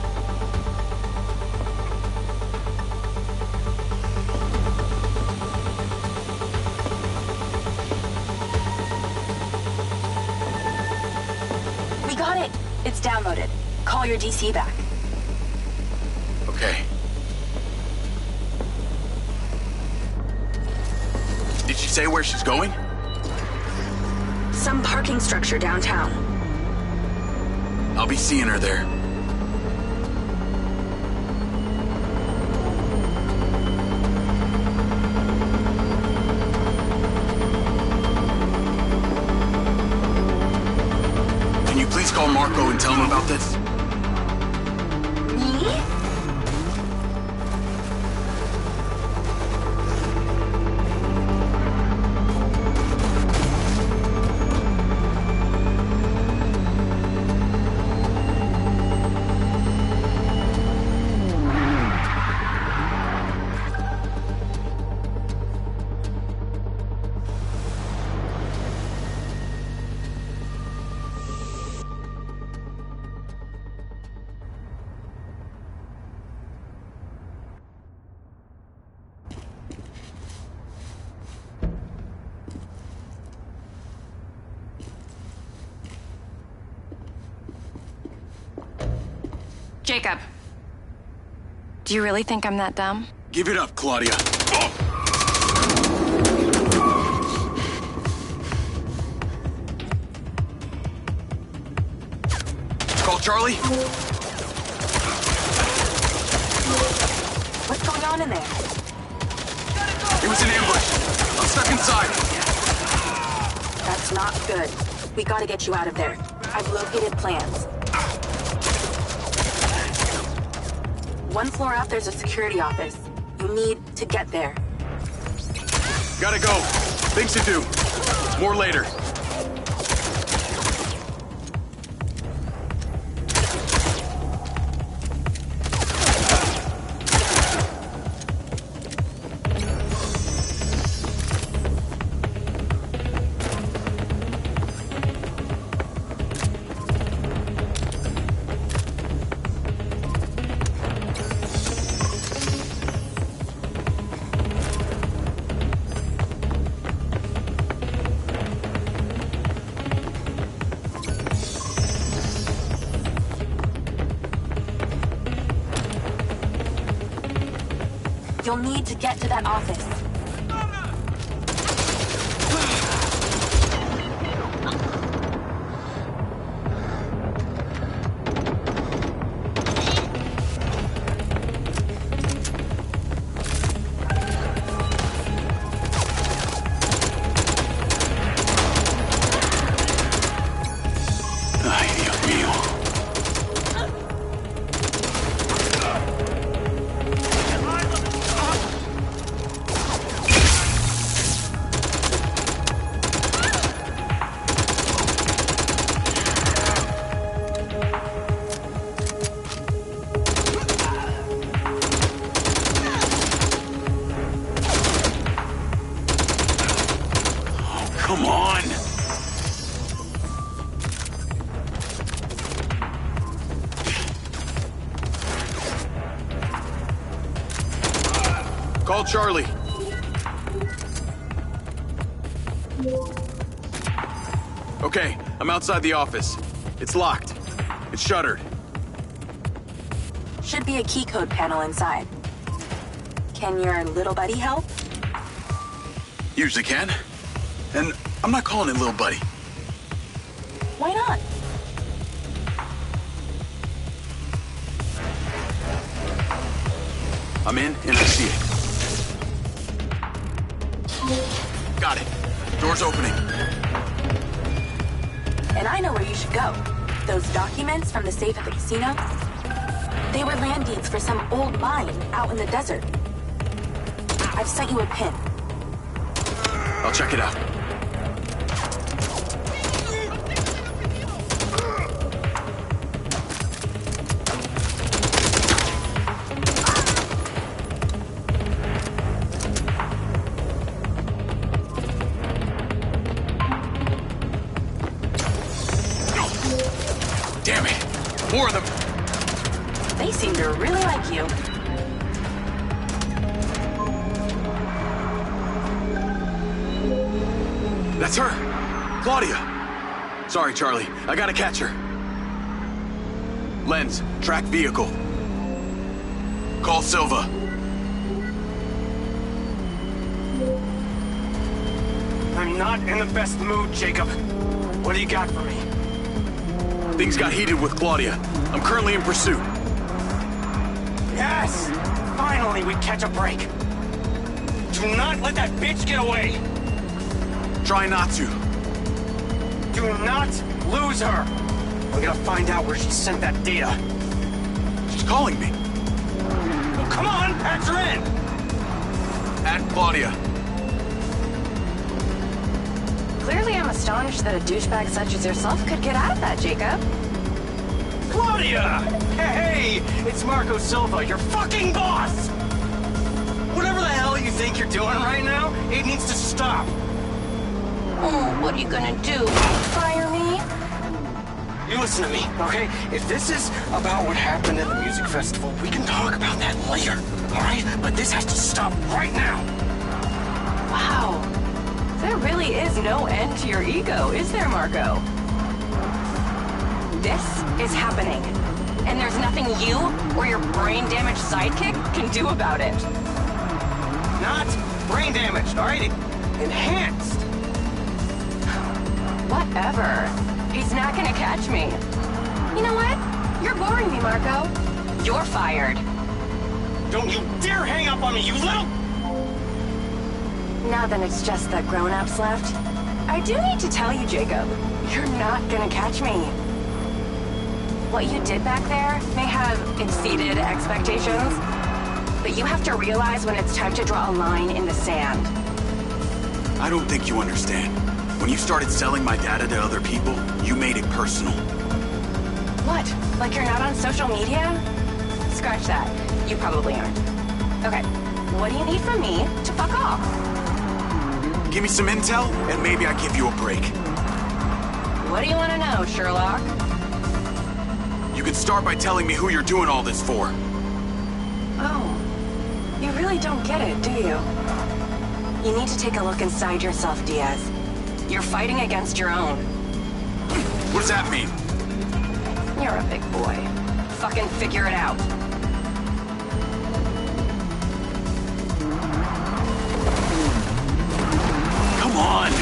We got it. It's downloaded. Call your DC back. Okay. Did she say where she's going? Some parking structure downtown. I'll be seeing her there. Can you please call Marco and tell him about this? Me? Jacob. Do you really think I'm that dumb? Give it up, Claudia. Call Charlie? What's going on in there? It was an ambush. I'm stuck inside. That's not good. We gotta get you out of there. I've located plans. One floor up, there's a security office. You need to get there. Gotta go. Things to do. More later. You'll need to get to that office. Ay, Dios mío. Come on! Call Charlie. Okay, I'm outside the office. It's locked. It's shuttered. Should be a key code panel inside. Can your little buddy help? Usually can. And I'm not calling it little buddy. Why not? I'm in and I see it. Got it. Door's opening. And I know where you should go. Those documents from the safe at the casino, they were land deeds for some old mine out in the desert. I've sent you a pin. I'll check it out. Damn it! More of them! They seem to really like you. That's her! Claudia! Sorry, Charlie. I gotta catch her. Lens, track vehicle. Call Silva. I'm not in the best mood, Jacob. What do you got for me? Things got heated with Claudia. I'm currently in pursuit. Yes! Finally, we catch a break. Do not let that bitch get away! Try not to. Do not lose her! We gotta find out where she sent that data. She's calling me. Well, come on, patch her in! Add Claudia. Clearly I'm astonished that a douchebag such as yourself could get out of that, Jacob. Claudia! Hey, it's Marco Silva, your fucking boss! Whatever the hell you think you're doing right now, it needs to stop. Oh, what are you gonna do? Fire me? You listen to me, okay? If this is about what happened at the music festival, we can talk about that later, all right? But this has to stop right now. Wow. There really is no end to your ego, is there, Marco? This is happening. And there's nothing you or your brain-damaged sidekick can do about it. Not brain damaged, all right? Enhanced. Whatever. He's not gonna catch me. You know what? You're boring me, Marco. You're fired. Don't you dare hang up on me, you little... Now then it's just the grown-ups left. I do need to tell you, Jacob, you're not gonna catch me. What you did back there may have exceeded expectations, but you have to realize when it's time to draw a line in the sand. I don't think you understand. When you started selling my data to other people, you made it personal. What? Like you're not on social media? Scratch that. You probably aren't. Okay, what do you need from me to fuck off? Give me some intel, and maybe I give you a break. What do you want to know, Sherlock? You could start by telling me who you're doing all this for. Oh, you really don't get it, do you? You need to take a look inside yourself, Diaz. You're fighting against your own. What does that mean? You're a big boy. Fucking figure it out. Come on!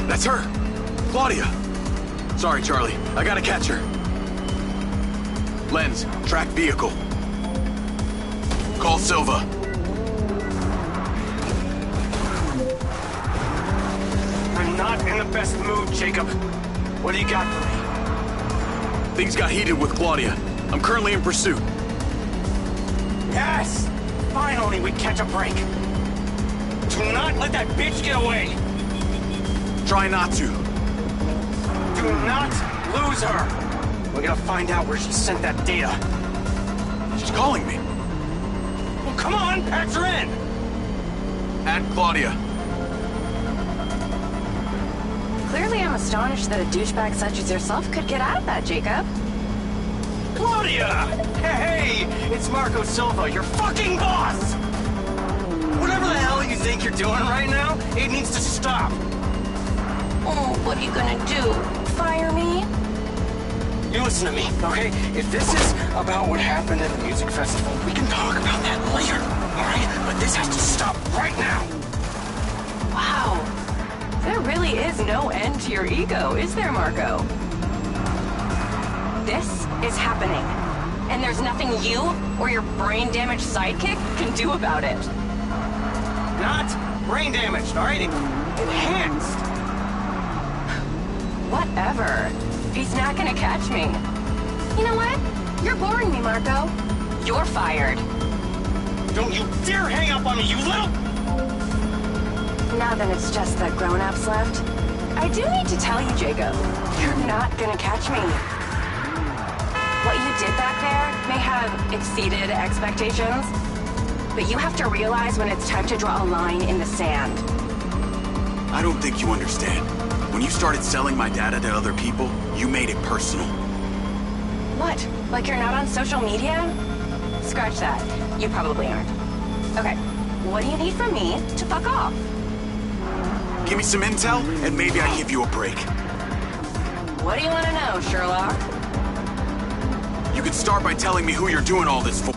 That's her! Claudia! Sorry, Charlie. I gotta catch her. Lens, track vehicle. Call Silva. I'm not in the best mood, Jacob. What do you got for me? Things got heated with Claudia. I'm currently in pursuit. Yes! Finally, we catch a break. Do not let that bitch get away! Try not to. Do not lose her! We're gonna find out where she sent that data. She's calling me. Well, come on, patch her in! Add Claudia. Clearly I'm astonished that a douchebag such as yourself could get out of that, Jacob. Claudia! Hey, it's Marco Silva, your fucking boss! Whatever the hell you think you're doing right now, it needs to stop. Oh, what are you gonna do? Fire me? You listen to me, okay? If this is about what happened at the music festival, we can talk about that later, alright? But this has to stop right now! Wow. There really is no end to your ego, is there, Marco? This is happening. And there's nothing you or your brain-damaged sidekick can do about it. Not brain damaged, alright? Enhanced! Whatever. He's not gonna catch me. You know what? You're boring me, Marco. You're fired. Don't you dare hang up on me, you little... Now then it's just the grown-ups left. I do need to tell you, Jacob, you're not gonna catch me. What you did back there may have exceeded expectations, but you have to realize when it's time to draw a line in the sand. I don't think you understand. When you started selling my data to other people, you made it personal. What? Like you're not on social media? Scratch that. You probably aren't. Okay, what do you need from me to fuck off? Give me some intel, and maybe I give you a break. What do you want to know, Sherlock? You could start by telling me who you're doing all this for.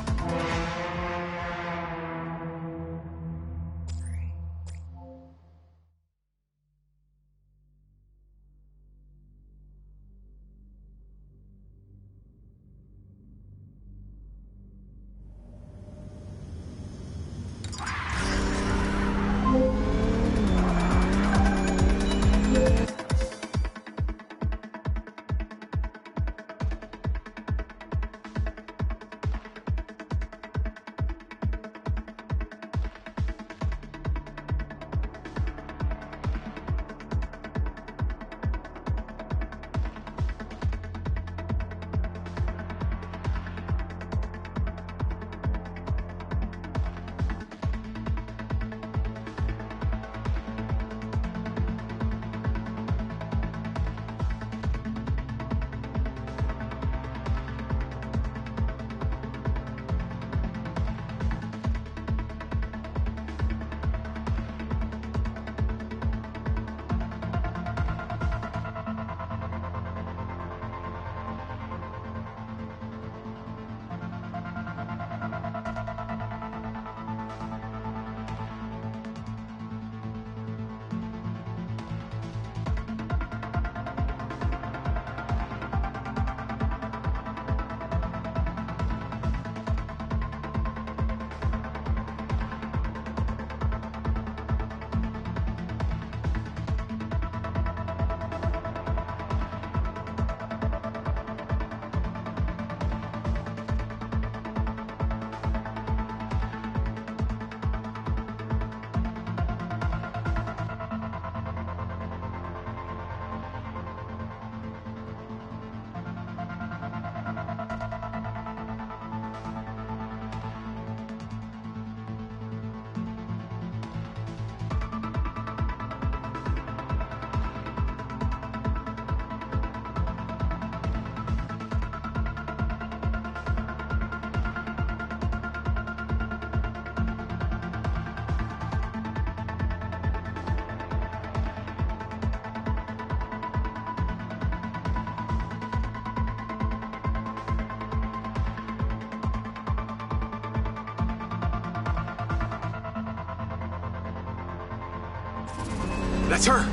That's her!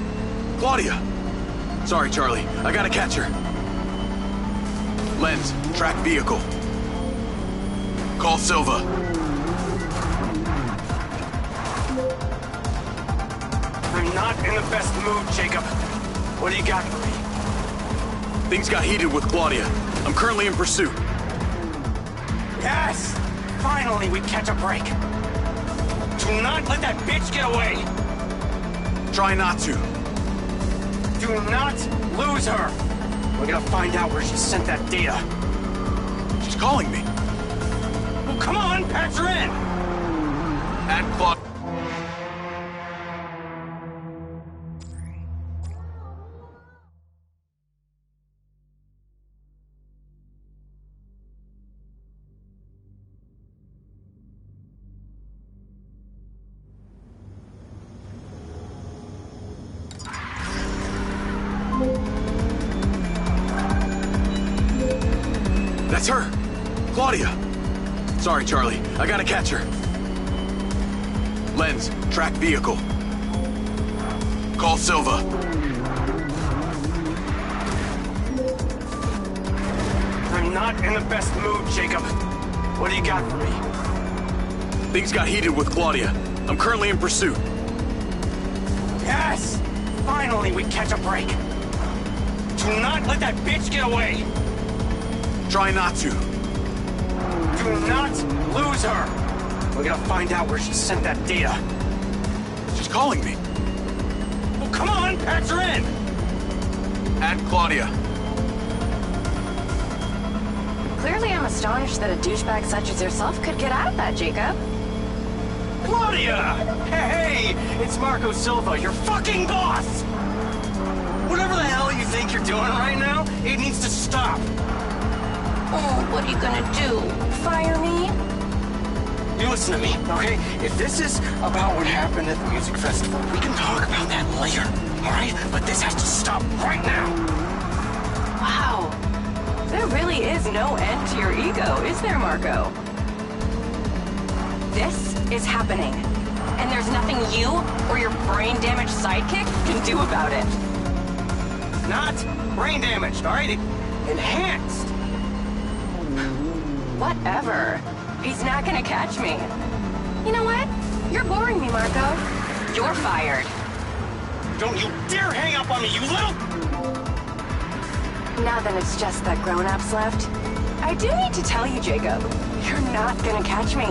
Claudia! Sorry, Charlie. I gotta catch her. Lens, track vehicle. Call Silva. I'm not in the best mood, Jacob. What do you got for me? Things got heated with Claudia. I'm currently in pursuit. Yes! Finally, we catch a break. Do not let that bitch get away! Try not to. Do not lose her! We're gonna find out where she sent that data. She's calling me. Well, come on, patch her in! Add Claudia. That's her! Claudia! Sorry, Charlie. I gotta catch her. Lens, track vehicle. Call Silva. I'm not in the best mood, Jacob. What do you got for me? Things got heated with Claudia. I'm currently in pursuit. Yes! Finally, we catch a break. Do not let that bitch get away! Try not to. Do not lose her! We're gonna find out where she sent that data. She's calling me. Well, come on, patch her in! Add Claudia. Clearly I'm astonished that a douchebag such as yourself could get out of that, Jacob. Claudia! Hey, it's Marco Silva, your fucking boss! Whatever the hell you think you're doing right now, it needs to stop. Oh, what are you gonna do? Fire me? You listen to me, okay? If this is about what happened at the music festival, we can talk about that later, all right? But this has to stop right now. Wow. There really is no end to your ego, is there, Marco? This is happening, and there's nothing you or your brain-damaged sidekick can do about it. Not brain damaged, all right? Enhanced. Whatever. He's not gonna catch me. You know what? You're boring me, Marco. You're fired. Don't you dare hang up on me, you little... Now that it's just the grown-ups left, I do need to tell you, Jacob, you're not gonna catch me.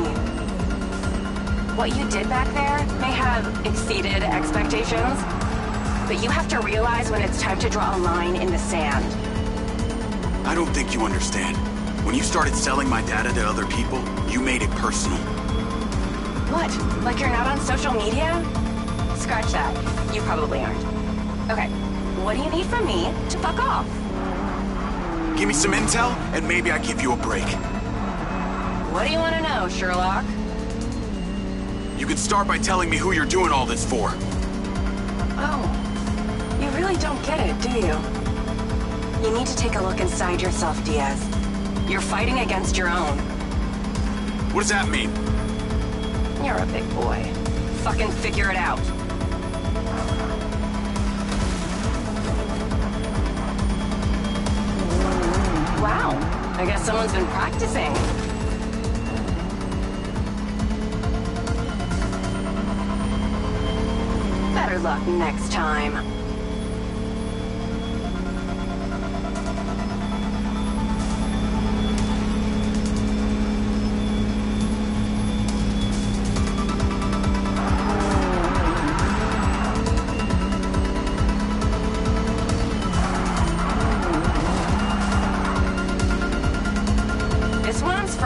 What you did back there may have exceeded expectations, but you have to realize when it's time to draw a line in the sand. I don't think you understand. When you started selling my data to other people, you made it personal. What? Like you're not on social media? Scratch that. You probably aren't. Okay, what do you need from me to fuck off? Give me some intel, and maybe I give you a break. What do you want to know, Sherlock? You can start by telling me who you're doing all this for. Oh, you really don't get it, do you? You need to take a look inside yourself, Diaz. You're fighting against your own. What does that mean? You're a big boy. Fucking figure it out. Wow, I guess someone's been practicing. Better luck next time.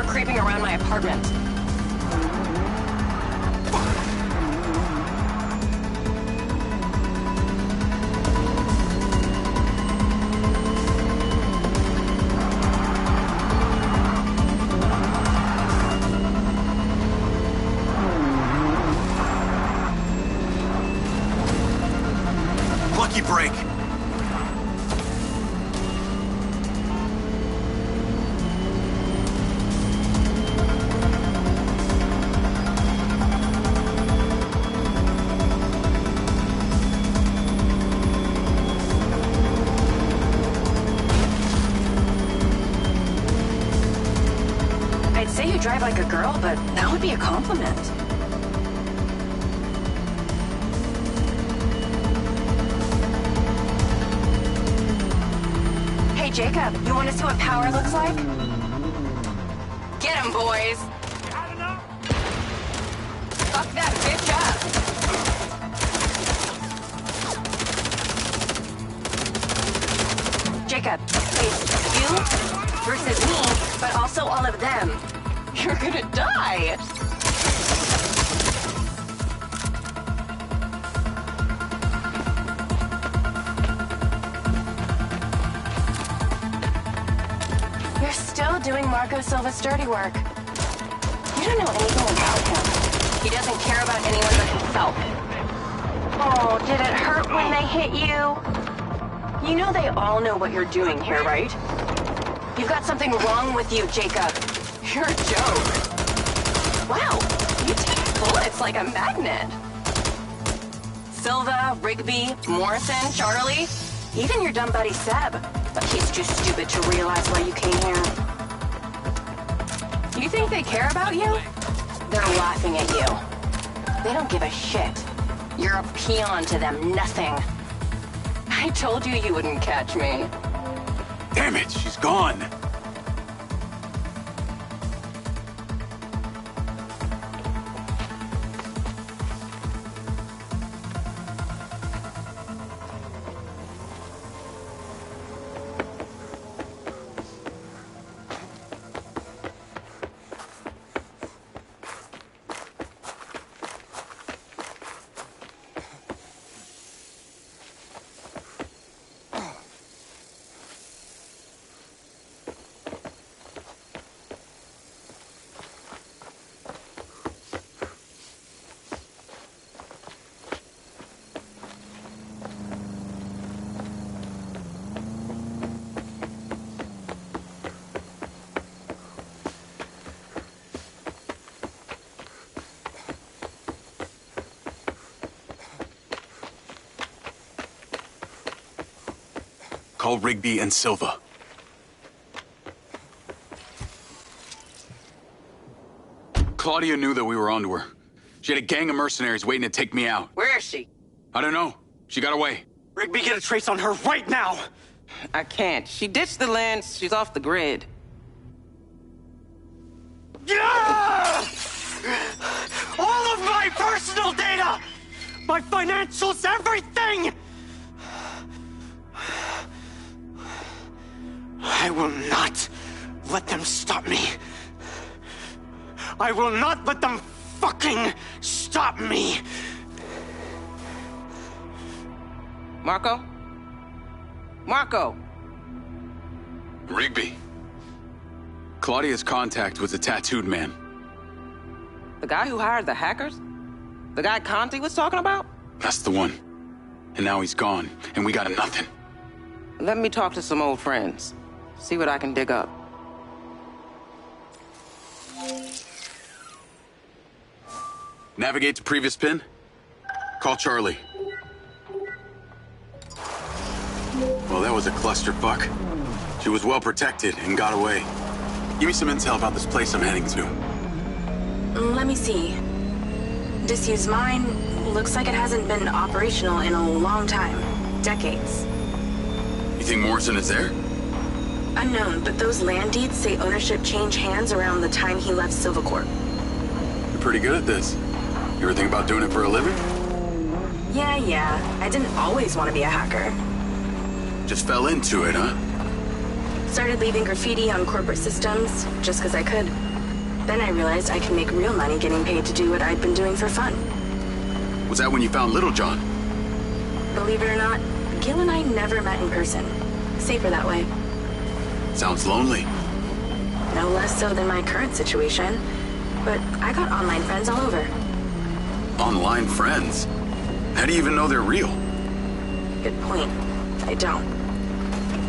Creeping around my apartment. Lucky break. Say you drive like a girl, but that would be a compliment. Hey, Jacob, you want to see what power looks like? Get him, boys! Fuck that bitch up! Jacob, it's you versus me, but also all of them. You're gonna die! You're still doing Marco Silva's dirty work. You don't know anything about him. He doesn't care about anyone but himself. Oh, did it hurt when they hit you? You know they all know what you're doing here, right? You've got something wrong with you, Jacob. You're a joke. Wow, you take bullets like a magnet. Silva, Rigby, Morrison, Charlie, even your dumb buddy Seb. But he's too stupid to realize why you came here. You think they care about you? They're laughing at you. They don't give a shit. You're a peon to them, nothing. I told you you wouldn't catch me. Damn it, she's gone. Call Rigby and Silva. Claudia knew that we were onto her. She had a gang of mercenaries waiting to take me out. Where is she? I don't know. She got away. Rigby, get a trace on her right now! I can't. She ditched the land. She's off the grid. Yeah! All of my personal data! My financials, everything! I will not let them stop me. I will not let them fucking stop me. Marco? Marco! Rigby. Claudia's contact was a tattooed man. The guy who hired the hackers? The guy Conti was talking about? That's the one. And now he's gone, and we got nothing. Let me talk to some old friends. See what I can dig up. Navigate to previous pin. Call Charlie. Well, that was a clusterfuck. She was well protected and got away. Give me some intel about this place I'm heading to. Let me see. Disused mine looks like it hasn't been operational in a long time. Decades. You think Morrison is there? Unknown, but those land deeds say ownership changed hands around the time he left Silvercorp. You're pretty good at this. You ever think about doing it for a living? Yeah. I didn't always want to be a hacker. Just fell into it, huh? Started leaving graffiti on corporate systems just because I could. Then I realized I could make real money getting paid to do what I'd been doing for fun. Was that when you found Little John? Believe it or not, Gil and I never met in person. Safer that way. Sounds lonely. No less so than my current situation. But I got online friends all over. Online friends? How do you even know they're real? Good point. I don't.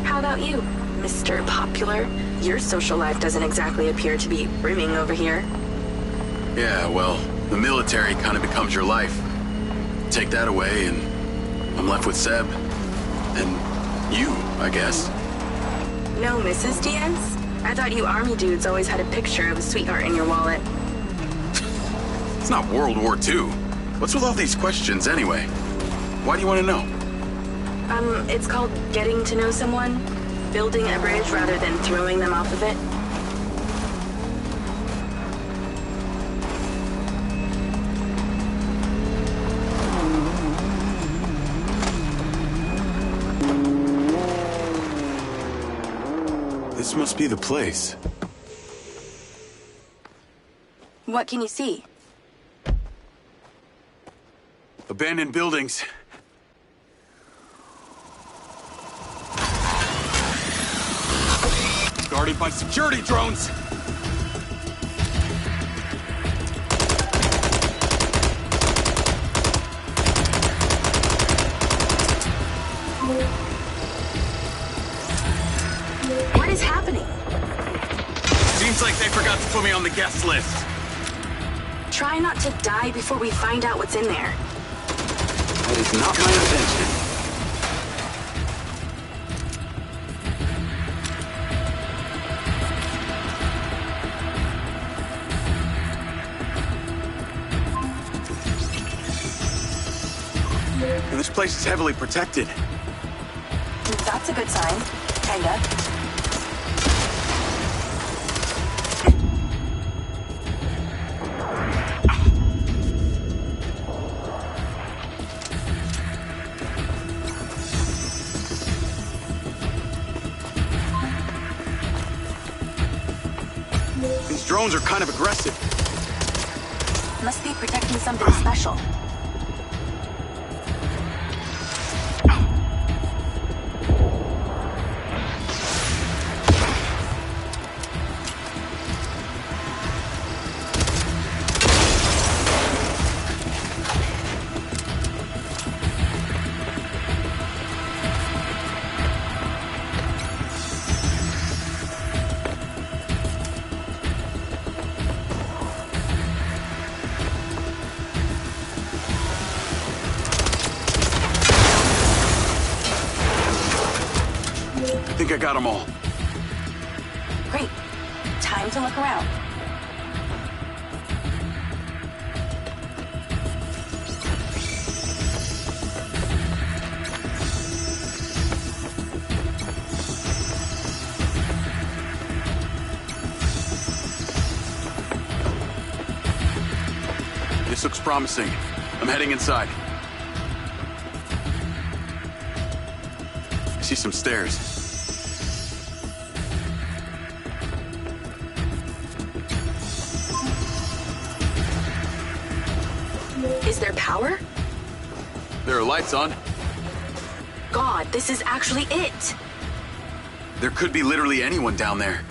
How about you, Mr. Popular? Your social life doesn't exactly appear to be brimming over here. Yeah, well, the military kind of becomes your life. Take that away and I'm left with Seb. And you, I guess. No Mrs. Diaz? I thought you army dudes always had a picture of a sweetheart in your wallet. It's not World War II. What's with all these questions anyway? Why do you want to know? It's called getting to know someone. Building a bridge rather than throwing them off of it. This must be the place. What can you see? Abandoned buildings. Guarded by security drones. What is happening? Seems like they forgot to put me on the guest list. Try not to die before we find out what's in there. That is not my intention. And this place is heavily protected. That's a good sign. Kinda. These drones are kind of aggressive. Must be protecting something special. I think I got them all. Great. Time to look around. This looks promising. I'm heading inside. I see some stairs. Is there power? There are lights on. God, this is actually it! There could be literally anyone down there.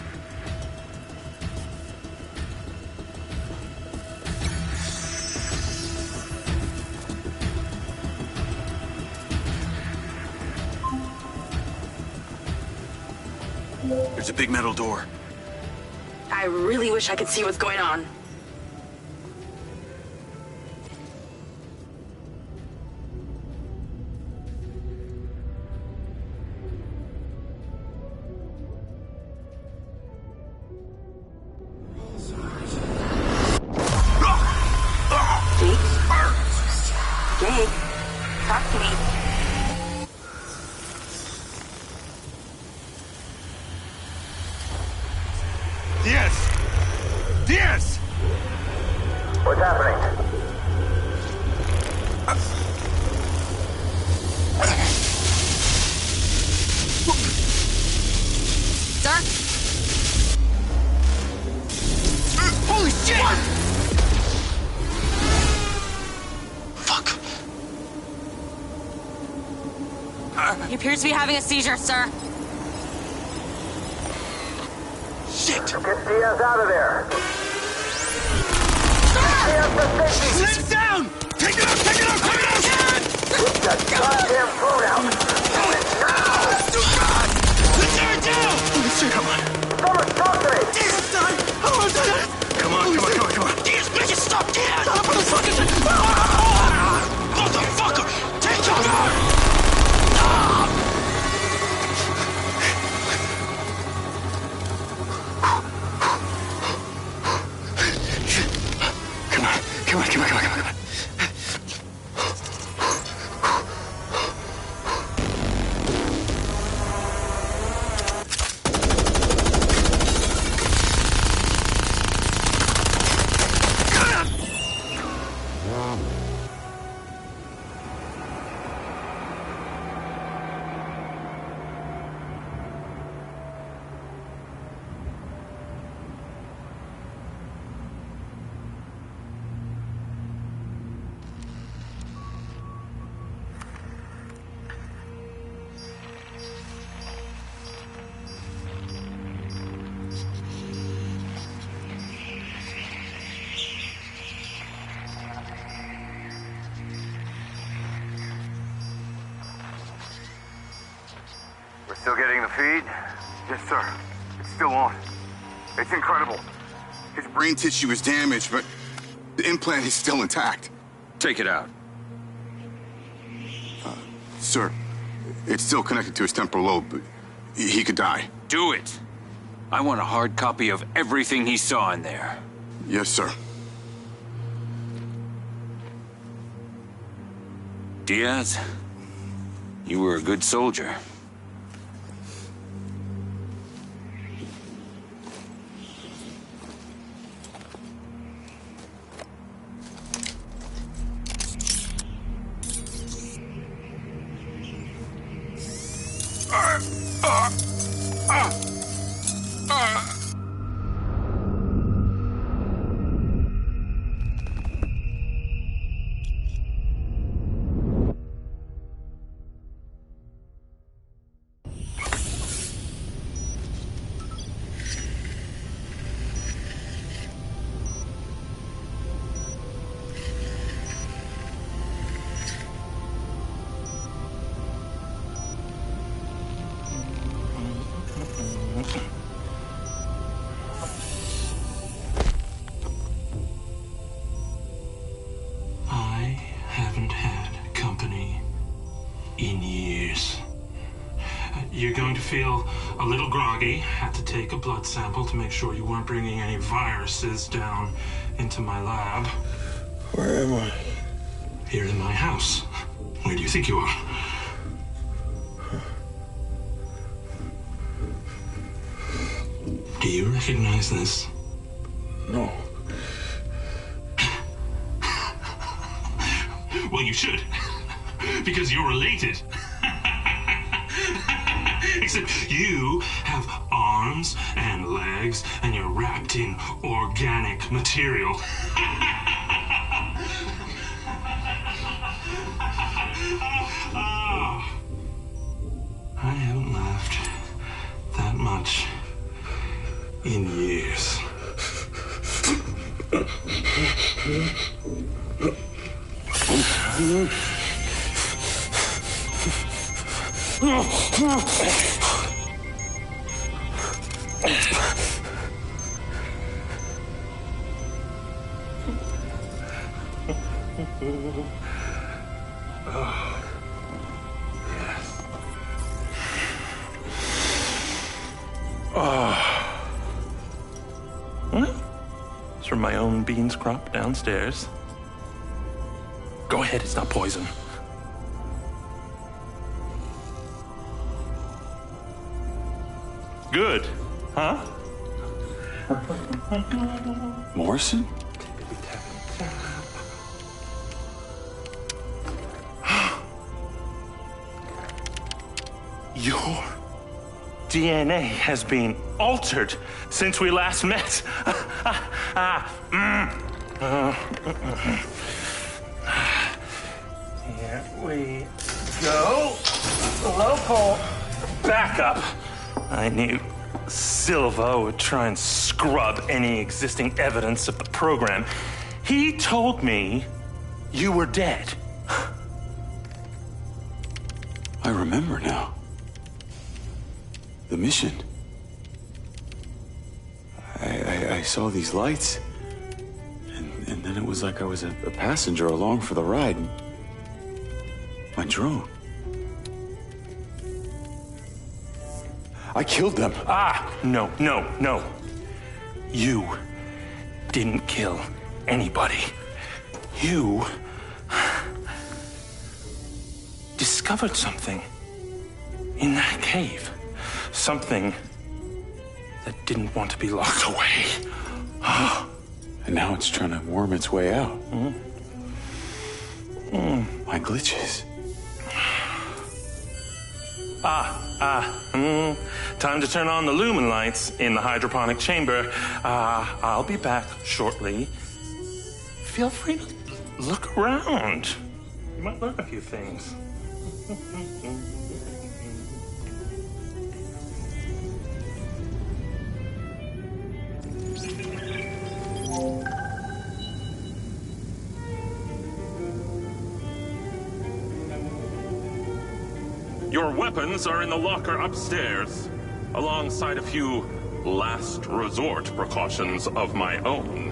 There's a big metal door. I really wish I could see what's going on. Jake, talk to me. Diaz! What's happening? Sir? Holy shit! Fuck. He appears to be having a seizure, sir. Shit! Get Diaz out of there! Lift down! Take it out! Take it out! Take it out! Get the goddamn phone out! Do it now! Let's tear it down! Holy shit, come on. Someone talk to me! Diaz, son! Come on. Diaz, bitches, stop, Diaz! Stop, motherfucker! Motherfucker! Take your gun! Still getting the feed? Yes, sir. It's still on. It's incredible. His brain tissue is damaged, but the implant is still intact. Take it out. Sir, it's still connected to his temporal lobe, but he could die. Do it. I want a hard copy of everything he saw in there. Yes, sir. Diaz, you were a good soldier. You're going to feel a little groggy. Had to take a blood sample to make sure you weren't bringing any viruses down into my lab. Where am I? Here in my house. Where do you think you are? Do you recognize this? No. Well, you should. Because you're related. Except you have arms and legs, and you're wrapped in organic material. I haven't laughed that much in years. It's from my own beans crop downstairs. Go ahead, it's not poison. Good, huh? Morrison? Your DNA has been altered since we last met. Here we go. Local backup. I knew Silva would try and scrub any existing evidence of the program. He told me you were dead. I remember now. The mission. I saw these lights, and then it was like I was a passenger along for the ride. My drone. I killed them. No. You didn't kill anybody. You discovered something in that cave. Something that didn't want to be locked away. And now it's trying to worm its way out. My glitches. Time to turn on the lumen lights in the hydroponic chamber. I'll be back shortly. Feel free to look around. You might learn a few things. Your weapons are in the locker upstairs, alongside a few last resort precautions of my own.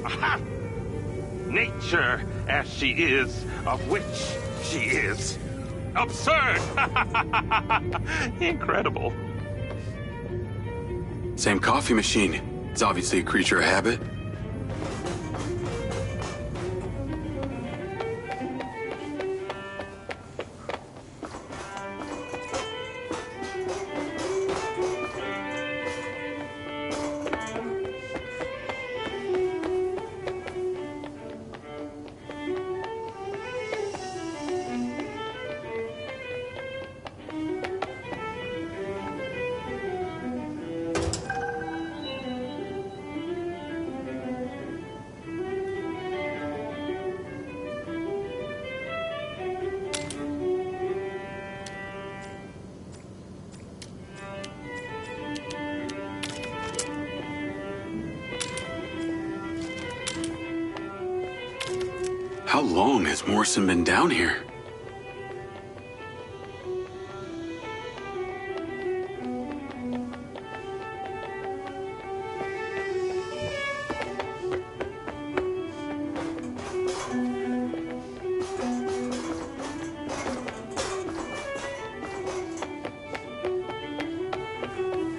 Aha! Nature, as she is, of which she is. Absurd! Incredible. Same coffee machine. It's obviously a creature of habit. How long has Morrison been down here?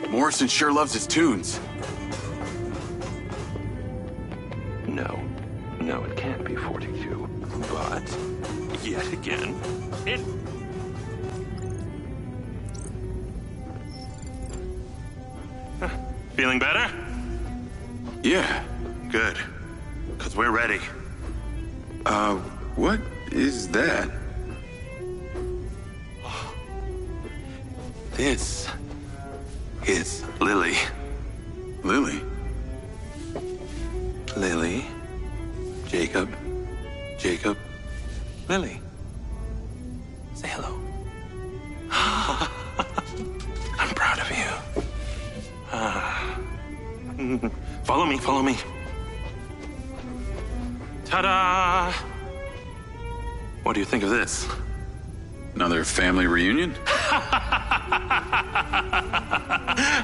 Morrison sure loves his tunes. No, it can't be 42. But, yet again, it... Feeling better? Yeah. Good. Because we're ready. What is that? This is Lily. Lily? Lily. Jacob. Jacob. Lily. Say hello. I'm proud of you. Follow me, follow me. Ta-da! What do you think of this? Another family reunion?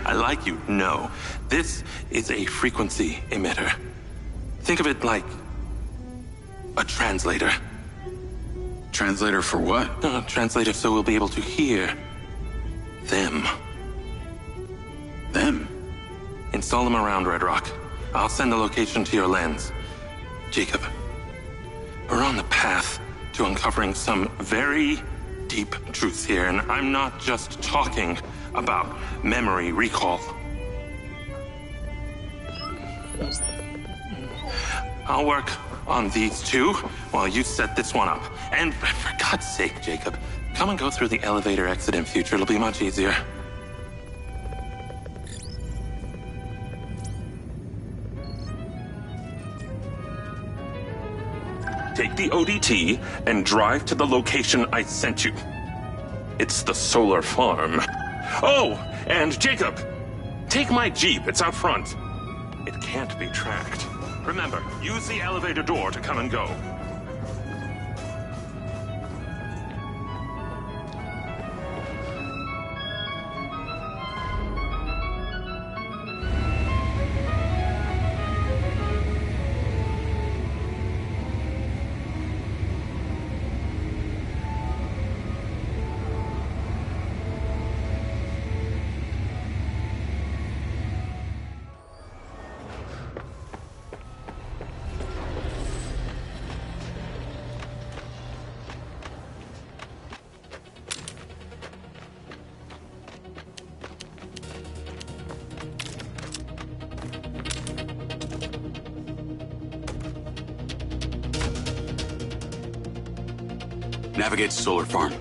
I like you. No. This is a frequency emitter. Think of it like a translator. Translator for what? Translator so we'll be able to hear them. Them? Install them around Red Rock. I'll send the location to your lens. Jacob, we're on the path to uncovering some very deep truths here, and I'm not just talking about memory recall. I'll work on these two while you set this one up. And for God's sake, Jacob, come and go through the elevator exit in future. It'll be much easier. Take the ODT and drive to the location I sent you. It's the solar farm. Oh, and Jacob, take my Jeep. It's out front. It can't be tracked. Remember, use the elevator door to come and go. Navigate to solar farm.